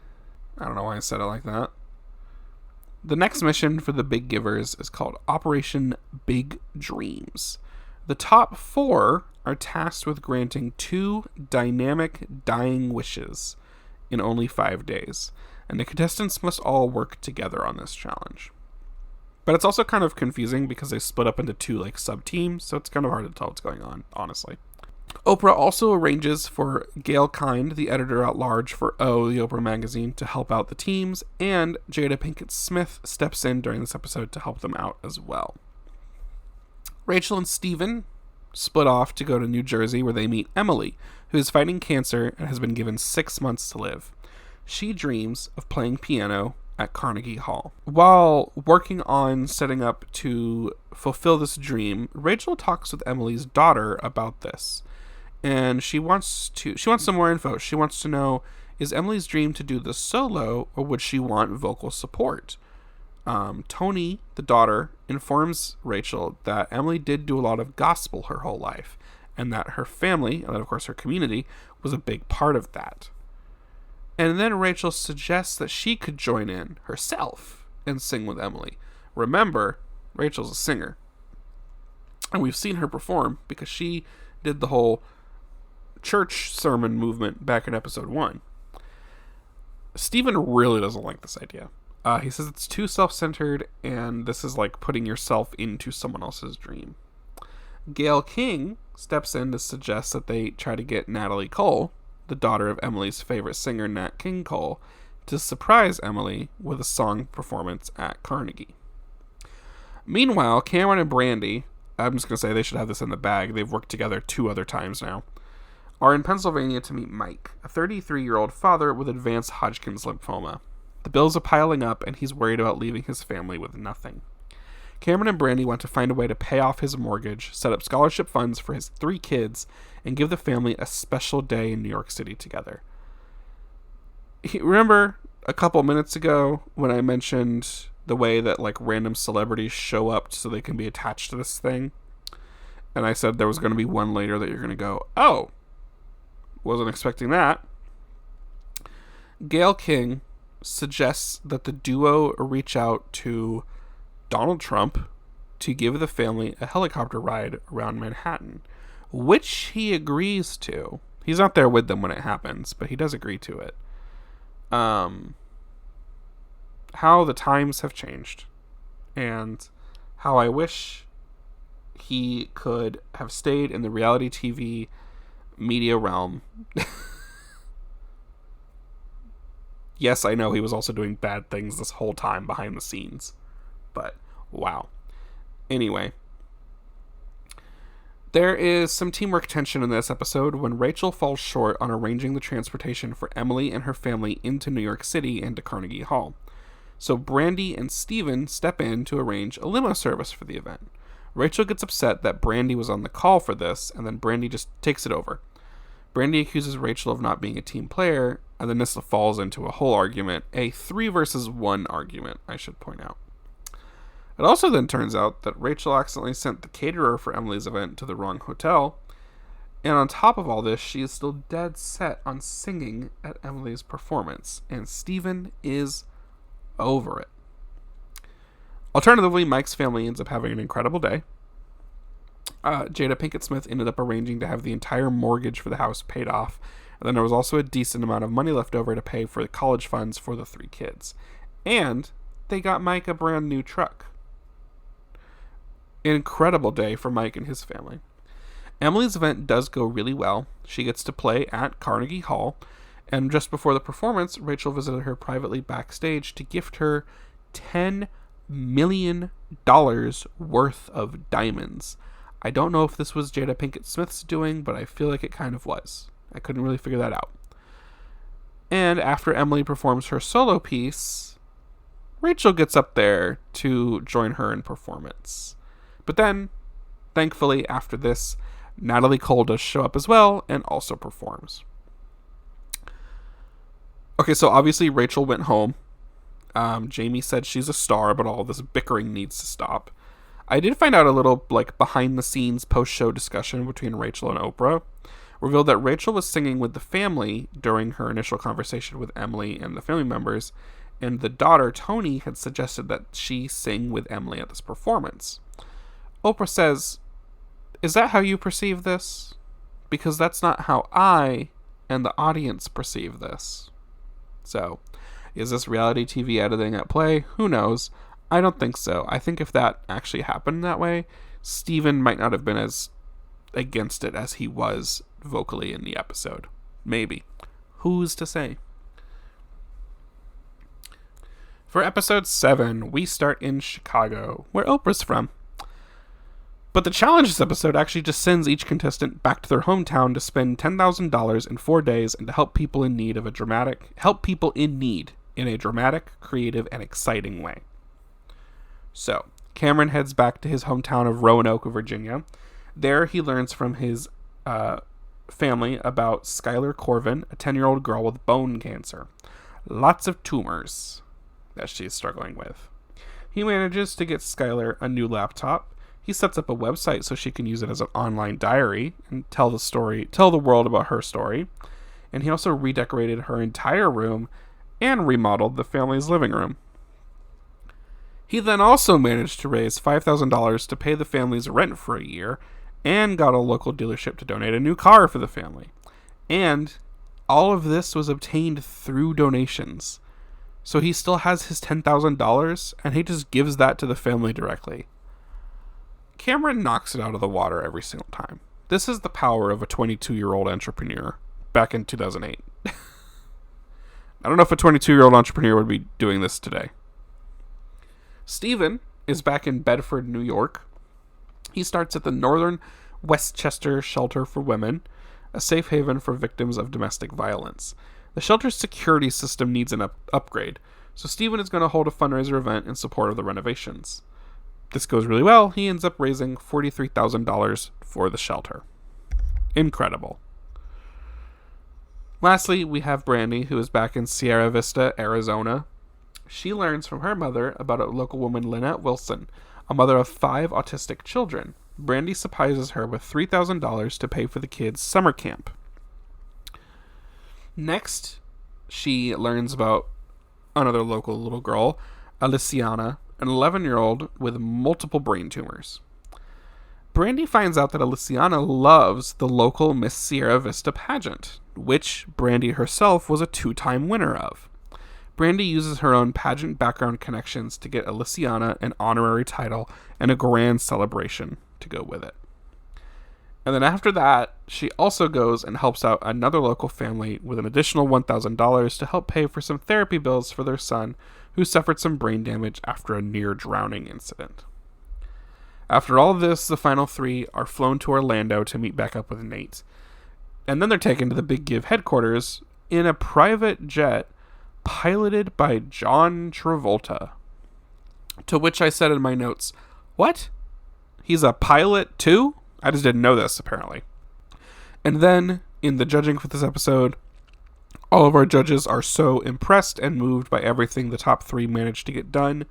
I don't know why I said it like that. The next mission for the Big Givers is called Operation Big Dreams. The top 4 are tasked with granting 2 dynamic dying wishes in only 5 days, and the contestants must all work together on this challenge. But it's also kind of confusing because they split up into 2 sub-teams, so it's kind of hard to tell what's going on, honestly. Oprah also arranges for Gail Kind, the editor-at-large for O, the Oprah magazine, to help out the teams, and Jada Pinkett Smith steps in during this episode to help them out as well. Rachel and Steven split off to go to New Jersey, where they meet Emily, who is fighting cancer and has been given 6 months to live. She dreams of playing piano at Carnegie Hall. While working on setting up to fulfill this dream, Rachel talks with Emily's daughter about this. And she wants some more info. She wants to know, is Emily's dream to do this solo, or would she want vocal support? Tony, the daughter, informs Rachel that Emily did do a lot of gospel her whole life, and that her family, and then of course her community, was a big part of that. And then Rachel suggests that she could join in herself and sing with Emily. Remember, Rachel's a singer. And we've seen her perform because she did the whole church sermon movement back in episode 1. Steven really doesn't like this idea. He says it's too self-centered, and this is like putting yourself into someone else's dream. Gail King steps in to suggest that they try to get Natalie Cole, the daughter of Emily's favorite singer, Nat King Cole, to surprise Emily with a song performance at Carnegie. Meanwhile, Cameron and Brandy, I'm just going to say they should have this in the bag, they've worked together 2 other times now, are in Pennsylvania to meet Mike, a 33-year-old father with advanced Hodgkin's lymphoma. The bills are piling up, and he's worried about leaving his family with nothing. Cameron and Brandy want to find a way to pay off his mortgage, set up scholarship funds for his 3 kids, and give the family a special day in New York City together. Remember a couple minutes ago when I mentioned the way that random celebrities show up so they can be attached to this thing? And I said there was going to be one later that you're going to go, oh, wasn't expecting that. Gail King suggests that the duo reach out to Donald Trump to give the family a helicopter ride around Manhattan, which he agrees to. He's not there with them when it happens, but he does agree to it. How the times have changed, and how I wish he could have stayed in the reality TV media realm. Yes, I know he was also doing bad things this whole time behind the scenes. But, wow. Anyway. There is some teamwork tension in this episode when Rachel falls short on arranging the transportation for Emily and her family into New York City and to Carnegie Hall. So Brandy and Steven step in to arrange a limo service for the event. Rachel gets upset that Brandy was on the call for this, and then Brandy just takes it over. Brandy accuses Rachel of not being a team player, and then this falls into a whole argument, a 3 versus 1 argument, I should point out. It also then turns out that Rachel accidentally sent the caterer for Emily's event to the wrong hotel, and on top of all this, she is still dead set on singing at Emily's performance, and Steven is over it. Alternatively, Mike's family ends up having an incredible day. Jada Pinkett Smith ended up arranging to have the entire mortgage for the house paid off, and then there was also a decent amount of money left over to pay for the college funds for the 3 kids. And they got Mike a brand new truck. An incredible day for Mike and his family. Emily's event does go really well. She gets to play at Carnegie Hall, and just before the performance, Rachel visited her privately backstage to gift her $10 million worth of diamonds. I don't know if this was Jada Pinkett Smith's doing, but I feel like it kind of was. I couldn't really figure that out. And after Emily performs her solo piece, Rachel gets up there to join her in performance. But then, thankfully, after this, Natalie Cole does show up as well and also performs. Okay, so obviously Rachel went home. Jamie said she's a star, but all this bickering needs to stop. I did find out a little, behind-the-scenes post-show discussion between Rachel and Oprah. Revealed that Rachel was singing with the family during her initial conversation with Emily and the family members, and the daughter, Toni, had suggested that she sing with Emily at this performance. Oprah says, "Is that how you perceive this? Because that's not how I and the audience perceive this." So, is this reality TV editing at play? Who knows? I don't think so. I think if that actually happened that way, Steven might not have been as against it as he was vocally in the episode. Maybe. Who's to say? For episode 7, we start in Chicago, where Oprah's from. But the challenges episode actually just sends each contestant back to their hometown to spend $10,000 in 4 days and to help people in need in a dramatic, creative, and exciting way. So, Cameron heads back to his hometown of Roanoke, Virginia. There, he learns from his family about Skylar Corvin, a 10-year-old girl with bone cancer. Lots of tumors that she's struggling with. He manages to get Skylar a new laptop. He sets up a website so she can use it as an online diary and tell the world about her story. And he also redecorated her entire room and remodeled the family's living room. He then also managed to raise $5,000 to pay the family's rent for a year and got a local dealership to donate a new car for the family. And all of this was obtained through donations. So he still has his $10,000 and he just gives that to the family directly. Cameron knocks it out of the water every single time. This is the power of a 22-year-old entrepreneur back in 2008. I don't know if a 22-year-old entrepreneur would be doing this today. Steven is back in Bedford, New York. He starts at the Northern Westchester Shelter for Women, a safe haven for victims of domestic violence. The shelter's security system needs an upgrade, so Steven is going to hold a fundraiser event in support of the renovations. This goes really well. He ends up raising $43,000 for the shelter. Incredible. Lastly, we have Brandy, who is back in Sierra Vista, Arizona. She learns from her mother about a local woman, Lynette Wilson, a mother of 5 autistic children. Brandy surprises her with $3,000 to pay for the kids' summer camp. Next, she learns about another local little girl, Aliciana, an 11-year-old with multiple brain tumors. Brandy finds out that Aliciana loves the local Miss Sierra Vista pageant, which Brandy herself was a 2-time winner of. Brandy uses her own pageant background connections to get Aliciana an honorary title and a grand celebration to go with it. And then after that, she also goes and helps out another local family with an additional $1,000 to help pay for some therapy bills for their son, who suffered some brain damage after a near-drowning incident. After all this, the final 3 are flown to Orlando to meet back up with Nate. And then they're taken to the Big Give headquarters in a private jet piloted by John Travolta. To which I said in my notes, what? He's a pilot too? I just didn't know this, apparently. And then, in the judging for this episode, all of our judges are so impressed and moved by everything the top 3 managed to get done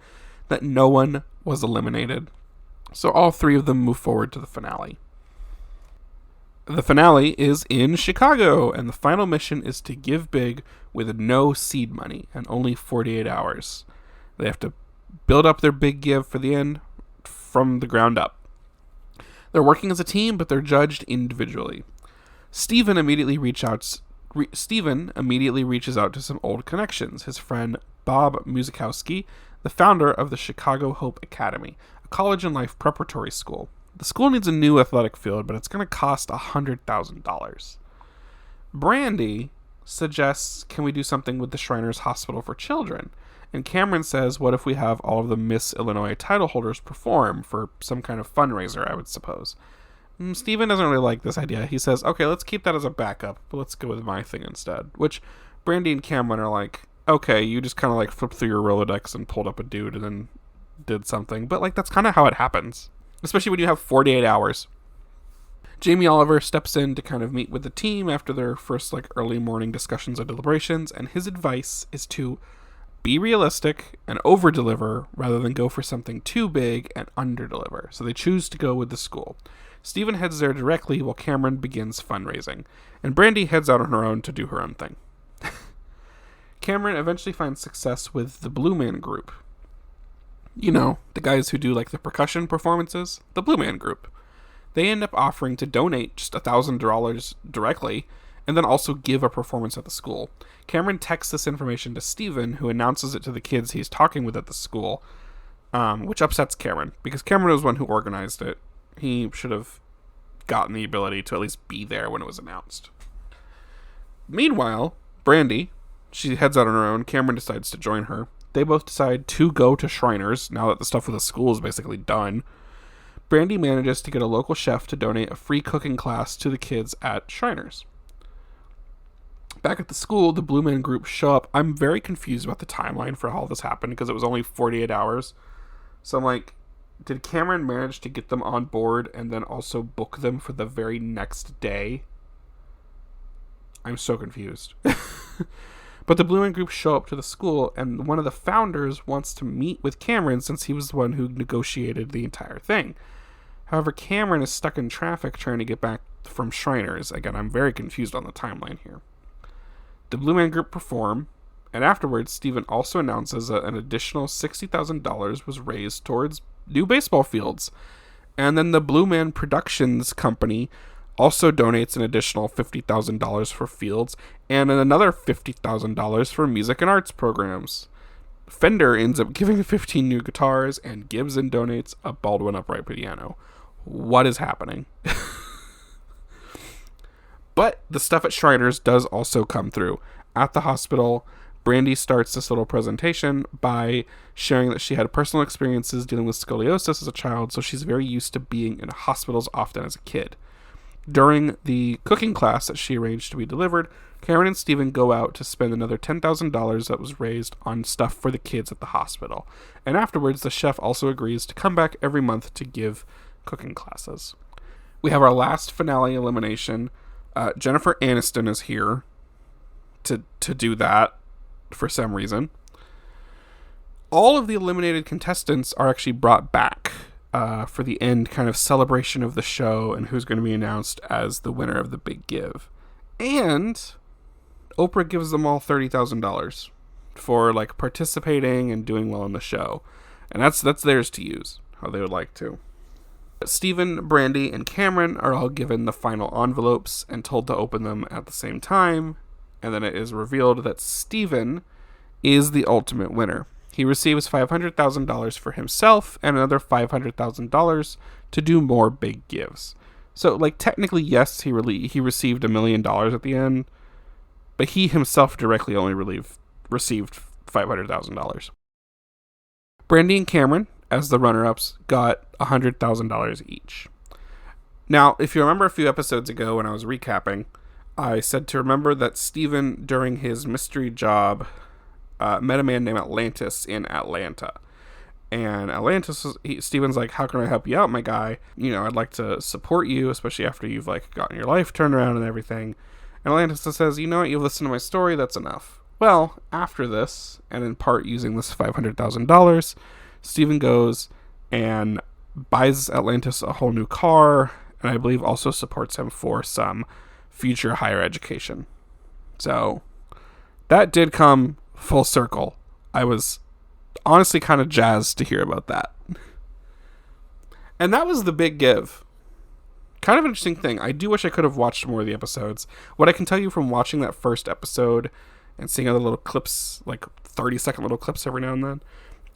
that no one was eliminated. So all 3 of them move forward to the finale. The finale is in Chicago, and the final mission is to give big with no seed money and only 48 hours. They have to build up their big give for the end from the ground up. They're working as a team, but they're judged individually. Steven immediately reaches out to some old connections. His friend Bob Musikowski, the founder of the Chicago Hope Academy, a college and life preparatory school. The school needs a new athletic field, but it's going to cost $100,000. Brandy suggests, can we do something with the Shriners Hospital for Children? And Cameron says, what if we have all of the Miss Illinois title holders perform for some kind of fundraiser, I would suppose. Steven doesn't really like this idea. He says, okay, let's keep that as a backup, but let's go with my thing instead. Which Brandy and Cameron are like, okay, you just kind of like flipped through your Rolodex and pulled up a dude and then did something. But like, that's kind of how it happens, especially when you have 48 hours. Jamie Oliver steps in to kind of meet with the team after their first like early morning discussions and deliberations, and his advice is to be realistic and over-deliver rather than go for something too big and under-deliver. So they choose to go with the school. Stephen heads there directly while Cameron begins fundraising, and Brandy heads out on her own to do her own thing. Cameron eventually finds success with the Blue Man Group. You know, the guys who do like the percussion performances, the Blue Man Group. They end up offering to donate just $1,000 directly and then also give a performance at the school. Cameron texts this information to Stephen, who announces it to the kids he's talking with at the school, which upsets Cameron because Cameron was the one who organized it. He should have gotten the ability to at least be there when it was announced. Meanwhile, Brandy, she heads out on her own. Cameron decides to join her. They both decide to go to Shriners now that the stuff with the school is basically done. Brandy manages to get a local chef to donate a free cooking class to the kids at Shriners. Back at the school, the Blue Man Group show up. I'm very confused about the timeline for how all this happened because it was only 48 hours. So I'm like, did Cameron manage to get them on board and then also book them for the very next day? I'm so confused. But the Blue Man Group show up to the school, and one of the founders wants to meet with Cameron since he was the one who negotiated the entire thing. However, Cameron is stuck in traffic trying to get back from Shriners. Again, I'm very confused on the timeline here. The Blue Man Group perform, and afterwards, Stephen also announces that an additional $60,000 was raised towards new baseball fields. And then the Blue Man Productions Company also donates an additional $50,000 for fields and another $50,000 for music and arts programs. Fender ends up giving 15 new guitars, and Gibson donates a Baldwin upright piano. What is happening? But the stuff at Shriners does also come through. At the hospital, Brandy starts this little presentation by sharing that she had personal experiences dealing with scoliosis as a child, so she's very used to being in hospitals often as a kid. During the cooking class that she arranged to be delivered, Cameron and Stephen go out to spend another $10,000 that was raised on stuff for the kids at the hospital. And afterwards, the chef also agrees to come back every month to give cooking classes. We have our last finale elimination. Jennifer Aniston is here to do that for some reason. All of the eliminated contestants are actually brought back for the end kind of celebration of the show and who's going to be announced as the winner of the big give. And Oprah gives them all $30,000 for like participating and doing well in the show. And that's theirs to use how they would like to. Stephen, Brandy, and Cameron are all given the final envelopes and told to open them at the same time. And then it is revealed that Stephen is the ultimate winner. He receives $500,000 for himself and another $500,000 to do more big gives. So, like, technically, yes, he received $1 million at the end, but he himself directly only received $500,000. Brandy and Cameron, as the runner-ups, got $100,000 each. Now, if you remember a few episodes ago when I was recapping, I said to remember that Stephen, during his mystery job, met a man named Atlantis in Atlanta. And Stephen's like, how can I help you out, my guy? You know, I'd like to support you, especially after you've like gotten your life turned around and everything. And Atlantis says, you know what, you've listened to my story, that's enough. Well, after this, and in part using this $500,000, Stephen goes and buys Atlantis a whole new car, and I believe also supports him for some future higher education. So, that did come full circle. I was honestly kind of jazzed to hear about that. And that was the big give. Kind of an interesting thing. I do wish I could have watched more of the episodes. What I can tell you from watching that first episode and seeing other little clips, like 30-second little clips every now and then,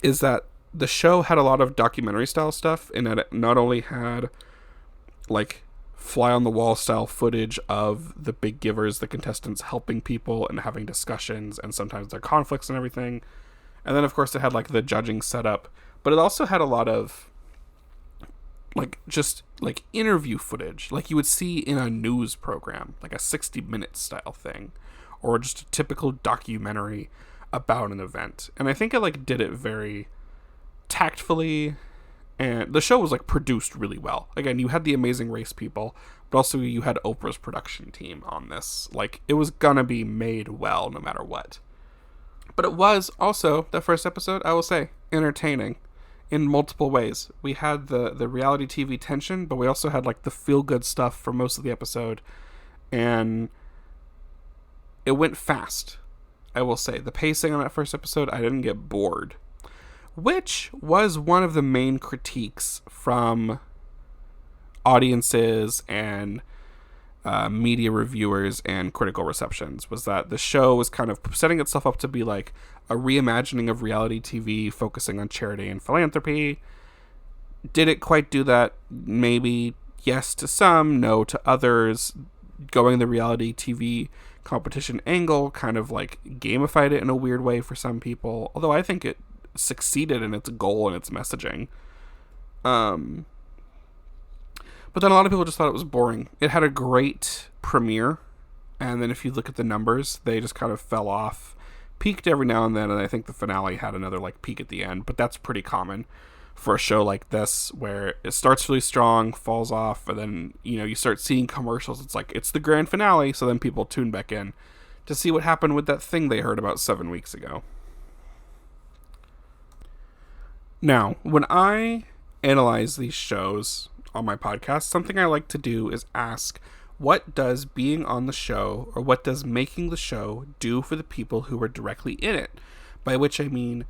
is that the show had a lot of documentary style stuff, and that it not only had like fly on the wall style footage of the big givers, the contestants helping people and having discussions and sometimes their conflicts and everything. And then of course it had like the judging setup, but it also had a lot of like just like interview footage like you would see in a news program, like a 60 Minutes style thing, or just a typical documentary about an event. And I think it like did it very tactfully, and the show was like produced really well. Again, you had the Amazing Race people, but also you had Oprah's production team on this. Like, it was gonna be made well no matter what. But it was also, the first episode, I will say, entertaining in multiple ways. We had the reality TV tension, but we also had like the feel-good stuff for most of the episode, and it went fast. I will say, the pacing on that first episode, I didn't get bored, which was one of the main critiques from audiences and media reviewers and critical receptions, was that the show was kind of setting itself up to be like a reimagining of reality TV focusing on charity and philanthropy. Did it quite do that? Maybe yes to some, no to others. Going the reality TV competition angle kind of like gamified it in a weird way for some people, although I think it succeeded in its goal and its messaging. But then a lot of people just thought it was boring. It had a great premiere, and then if you look at the numbers, they just kind of fell off. Peaked every now and then, and I think the finale had another like peak at the end, but that's pretty common for a show like this, where it starts really strong, falls off, and then, you know, you start seeing commercials. It's like, it's the grand finale, so then people tune back in to see what happened with that thing they heard about 7 weeks ago. Now, when I analyze these shows on my podcast, something I like to do is ask, what does being on the show, or what does making the show, do for the people who are directly in it? By which I mean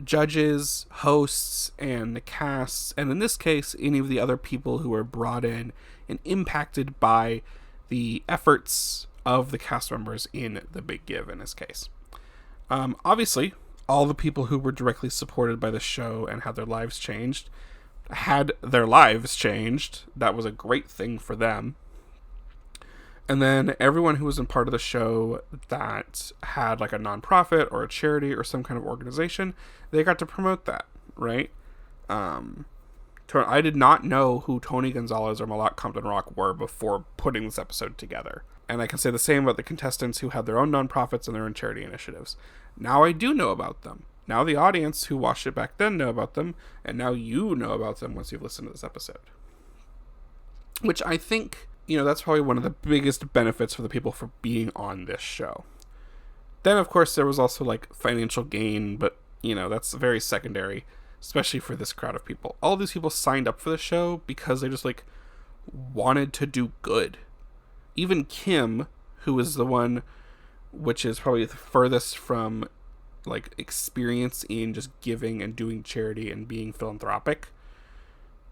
judges, hosts, and the casts, and in this case, any of the other people who are brought in and impacted by the efforts of the cast members in The Big Give in this case. Obviously, all the people who were directly supported by the show and had their lives changed. That was a great thing for them. And then everyone who was in part of the show that had like a nonprofit or a charity or some kind of organization, they got to promote that, right? I did not know who Tony Gonzalez or Malak Compton Rock were before putting this episode together. And I can say the same about the contestants who had their own nonprofits and their own charity initiatives. Now I do know about them. Now the audience who watched it back then know about them, and now you know about them once you've listened to this episode. Which I think, you know, that's probably one of the biggest benefits for the people for being on this show. Then, of course, there was also, like, financial gain, but, you know, that's very secondary, especially for this crowd of people. All of these people signed up for the show because they just, like, wanted to do good. Even Kim, who is the one which is probably the furthest from like experience in just giving and doing charity and being philanthropic,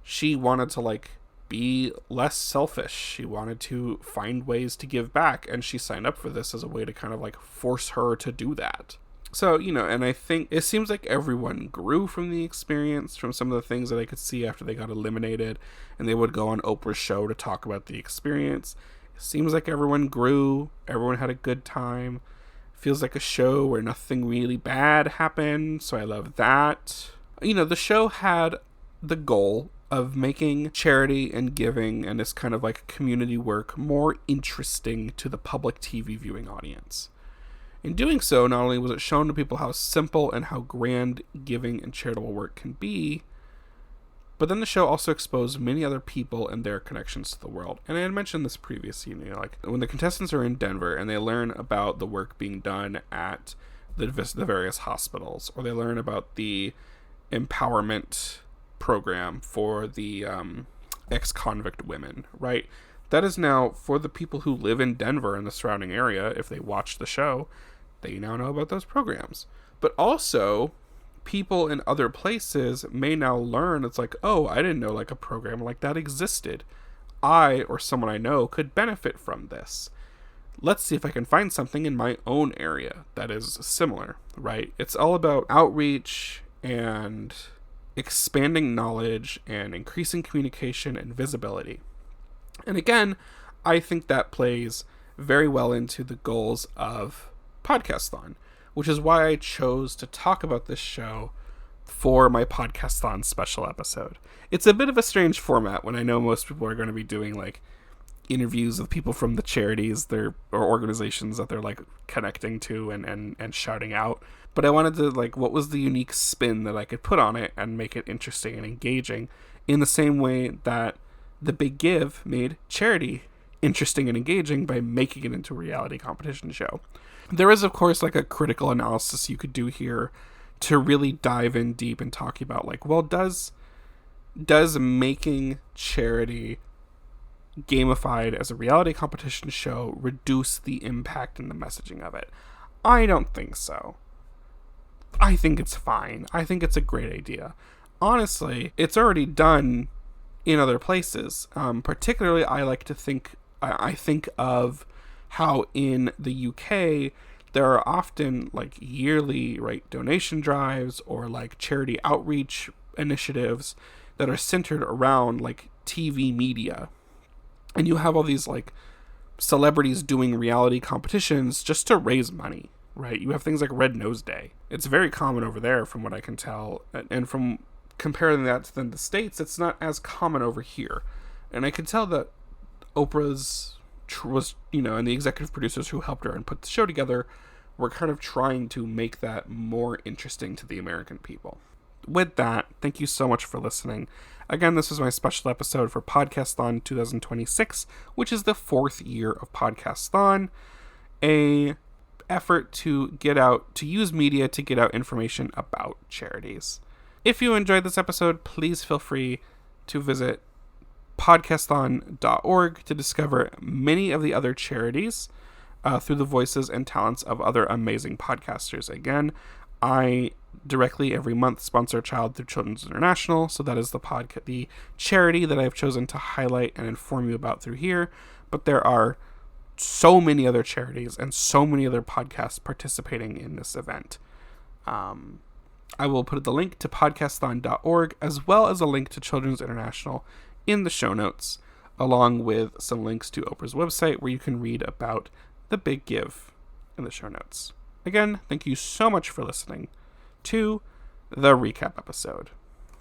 she wanted to like be less selfish. She wanted to find ways to give back, and she signed up for this as a way to kind of like force her to do that. So, you know, and I think it seems like everyone grew from the experience, from some of the things that I could see after they got eliminated and they would go on Oprah's show to talk about the experience. It seems like everyone grew, everyone had a good time. Feels like a show where nothing really bad happened, so I love that. You know, the show had the goal of making charity and giving and this kind of like community work more interesting to the public TV viewing audience. In doing so, not only was it shown to people how simple and how grand giving and charitable work can be, but then the show also exposed many other people and their connections to the world. And I had mentioned this previously, you know, like when the contestants are in Denver and they learn about the work being done at the various hospitals, or they learn about the empowerment program for the ex-convict women, right? That is now, for the people who live in Denver and the surrounding area, if they watch the show, they now know about those programs. But also, people in other places may now learn, it's like, oh, I didn't know like a program like that existed. I, or someone I know, could benefit from this. Let's see if I can find something in my own area that is similar, right? It's all about outreach and expanding knowledge and increasing communication and visibility. And again, I think that plays very well into the goals of Podcasthon, which is why I chose to talk about this show for my Podcasthon special episode. It's a bit of a strange format when I know most people are going to be doing like interviews with people from the charities or organizations that they're like connecting to and shouting out. But I wanted to like, what was the unique spin that I could put on it and make it interesting and engaging in the same way that The Big Give made charity interesting and engaging by making it into a reality competition show. There is, of course, like a critical analysis you could do here to really dive in deep and talk about like, well, does making charity gamified as a reality competition show reduce the impact and the messaging of it? I don't think so. I think it's fine. I think it's a great idea. Honestly, it's already done in other places. Particularly, I think of how in the UK there are often like yearly donation drives or like charity outreach initiatives that are centered around like TV media, and you have all these like celebrities doing reality competitions just to raise money, right? You have things like Red Nose Day. It's very common over there from what I can tell, and from comparing that to the States, it's not as common over here. And I could tell that Oprah's was, and the executive producers who helped her and put the show together were kind of trying to make that more interesting to the American people. With that, thank you so much for listening. Again, this was my special episode for Podcasthon 2026, which is the 4th year of Podcasthon, a effort to use media to get out information about charities. If you enjoyed this episode, please feel free to visit podcasthon.org to discover many of the other charities through the voices and talents of other amazing podcasters. Again, I directly every month sponsor Child Through Children's International, so that is the charity that I've chosen to highlight and inform you about through here. But there are so many other charities and so many other podcasts participating in this event. I will put the link to podcasthon.org as well as a link to Children's International in the show notes, along with some links to Oprah's website where you can read about The Big Give in the show notes. Again, thank you so much for listening to the recap episode.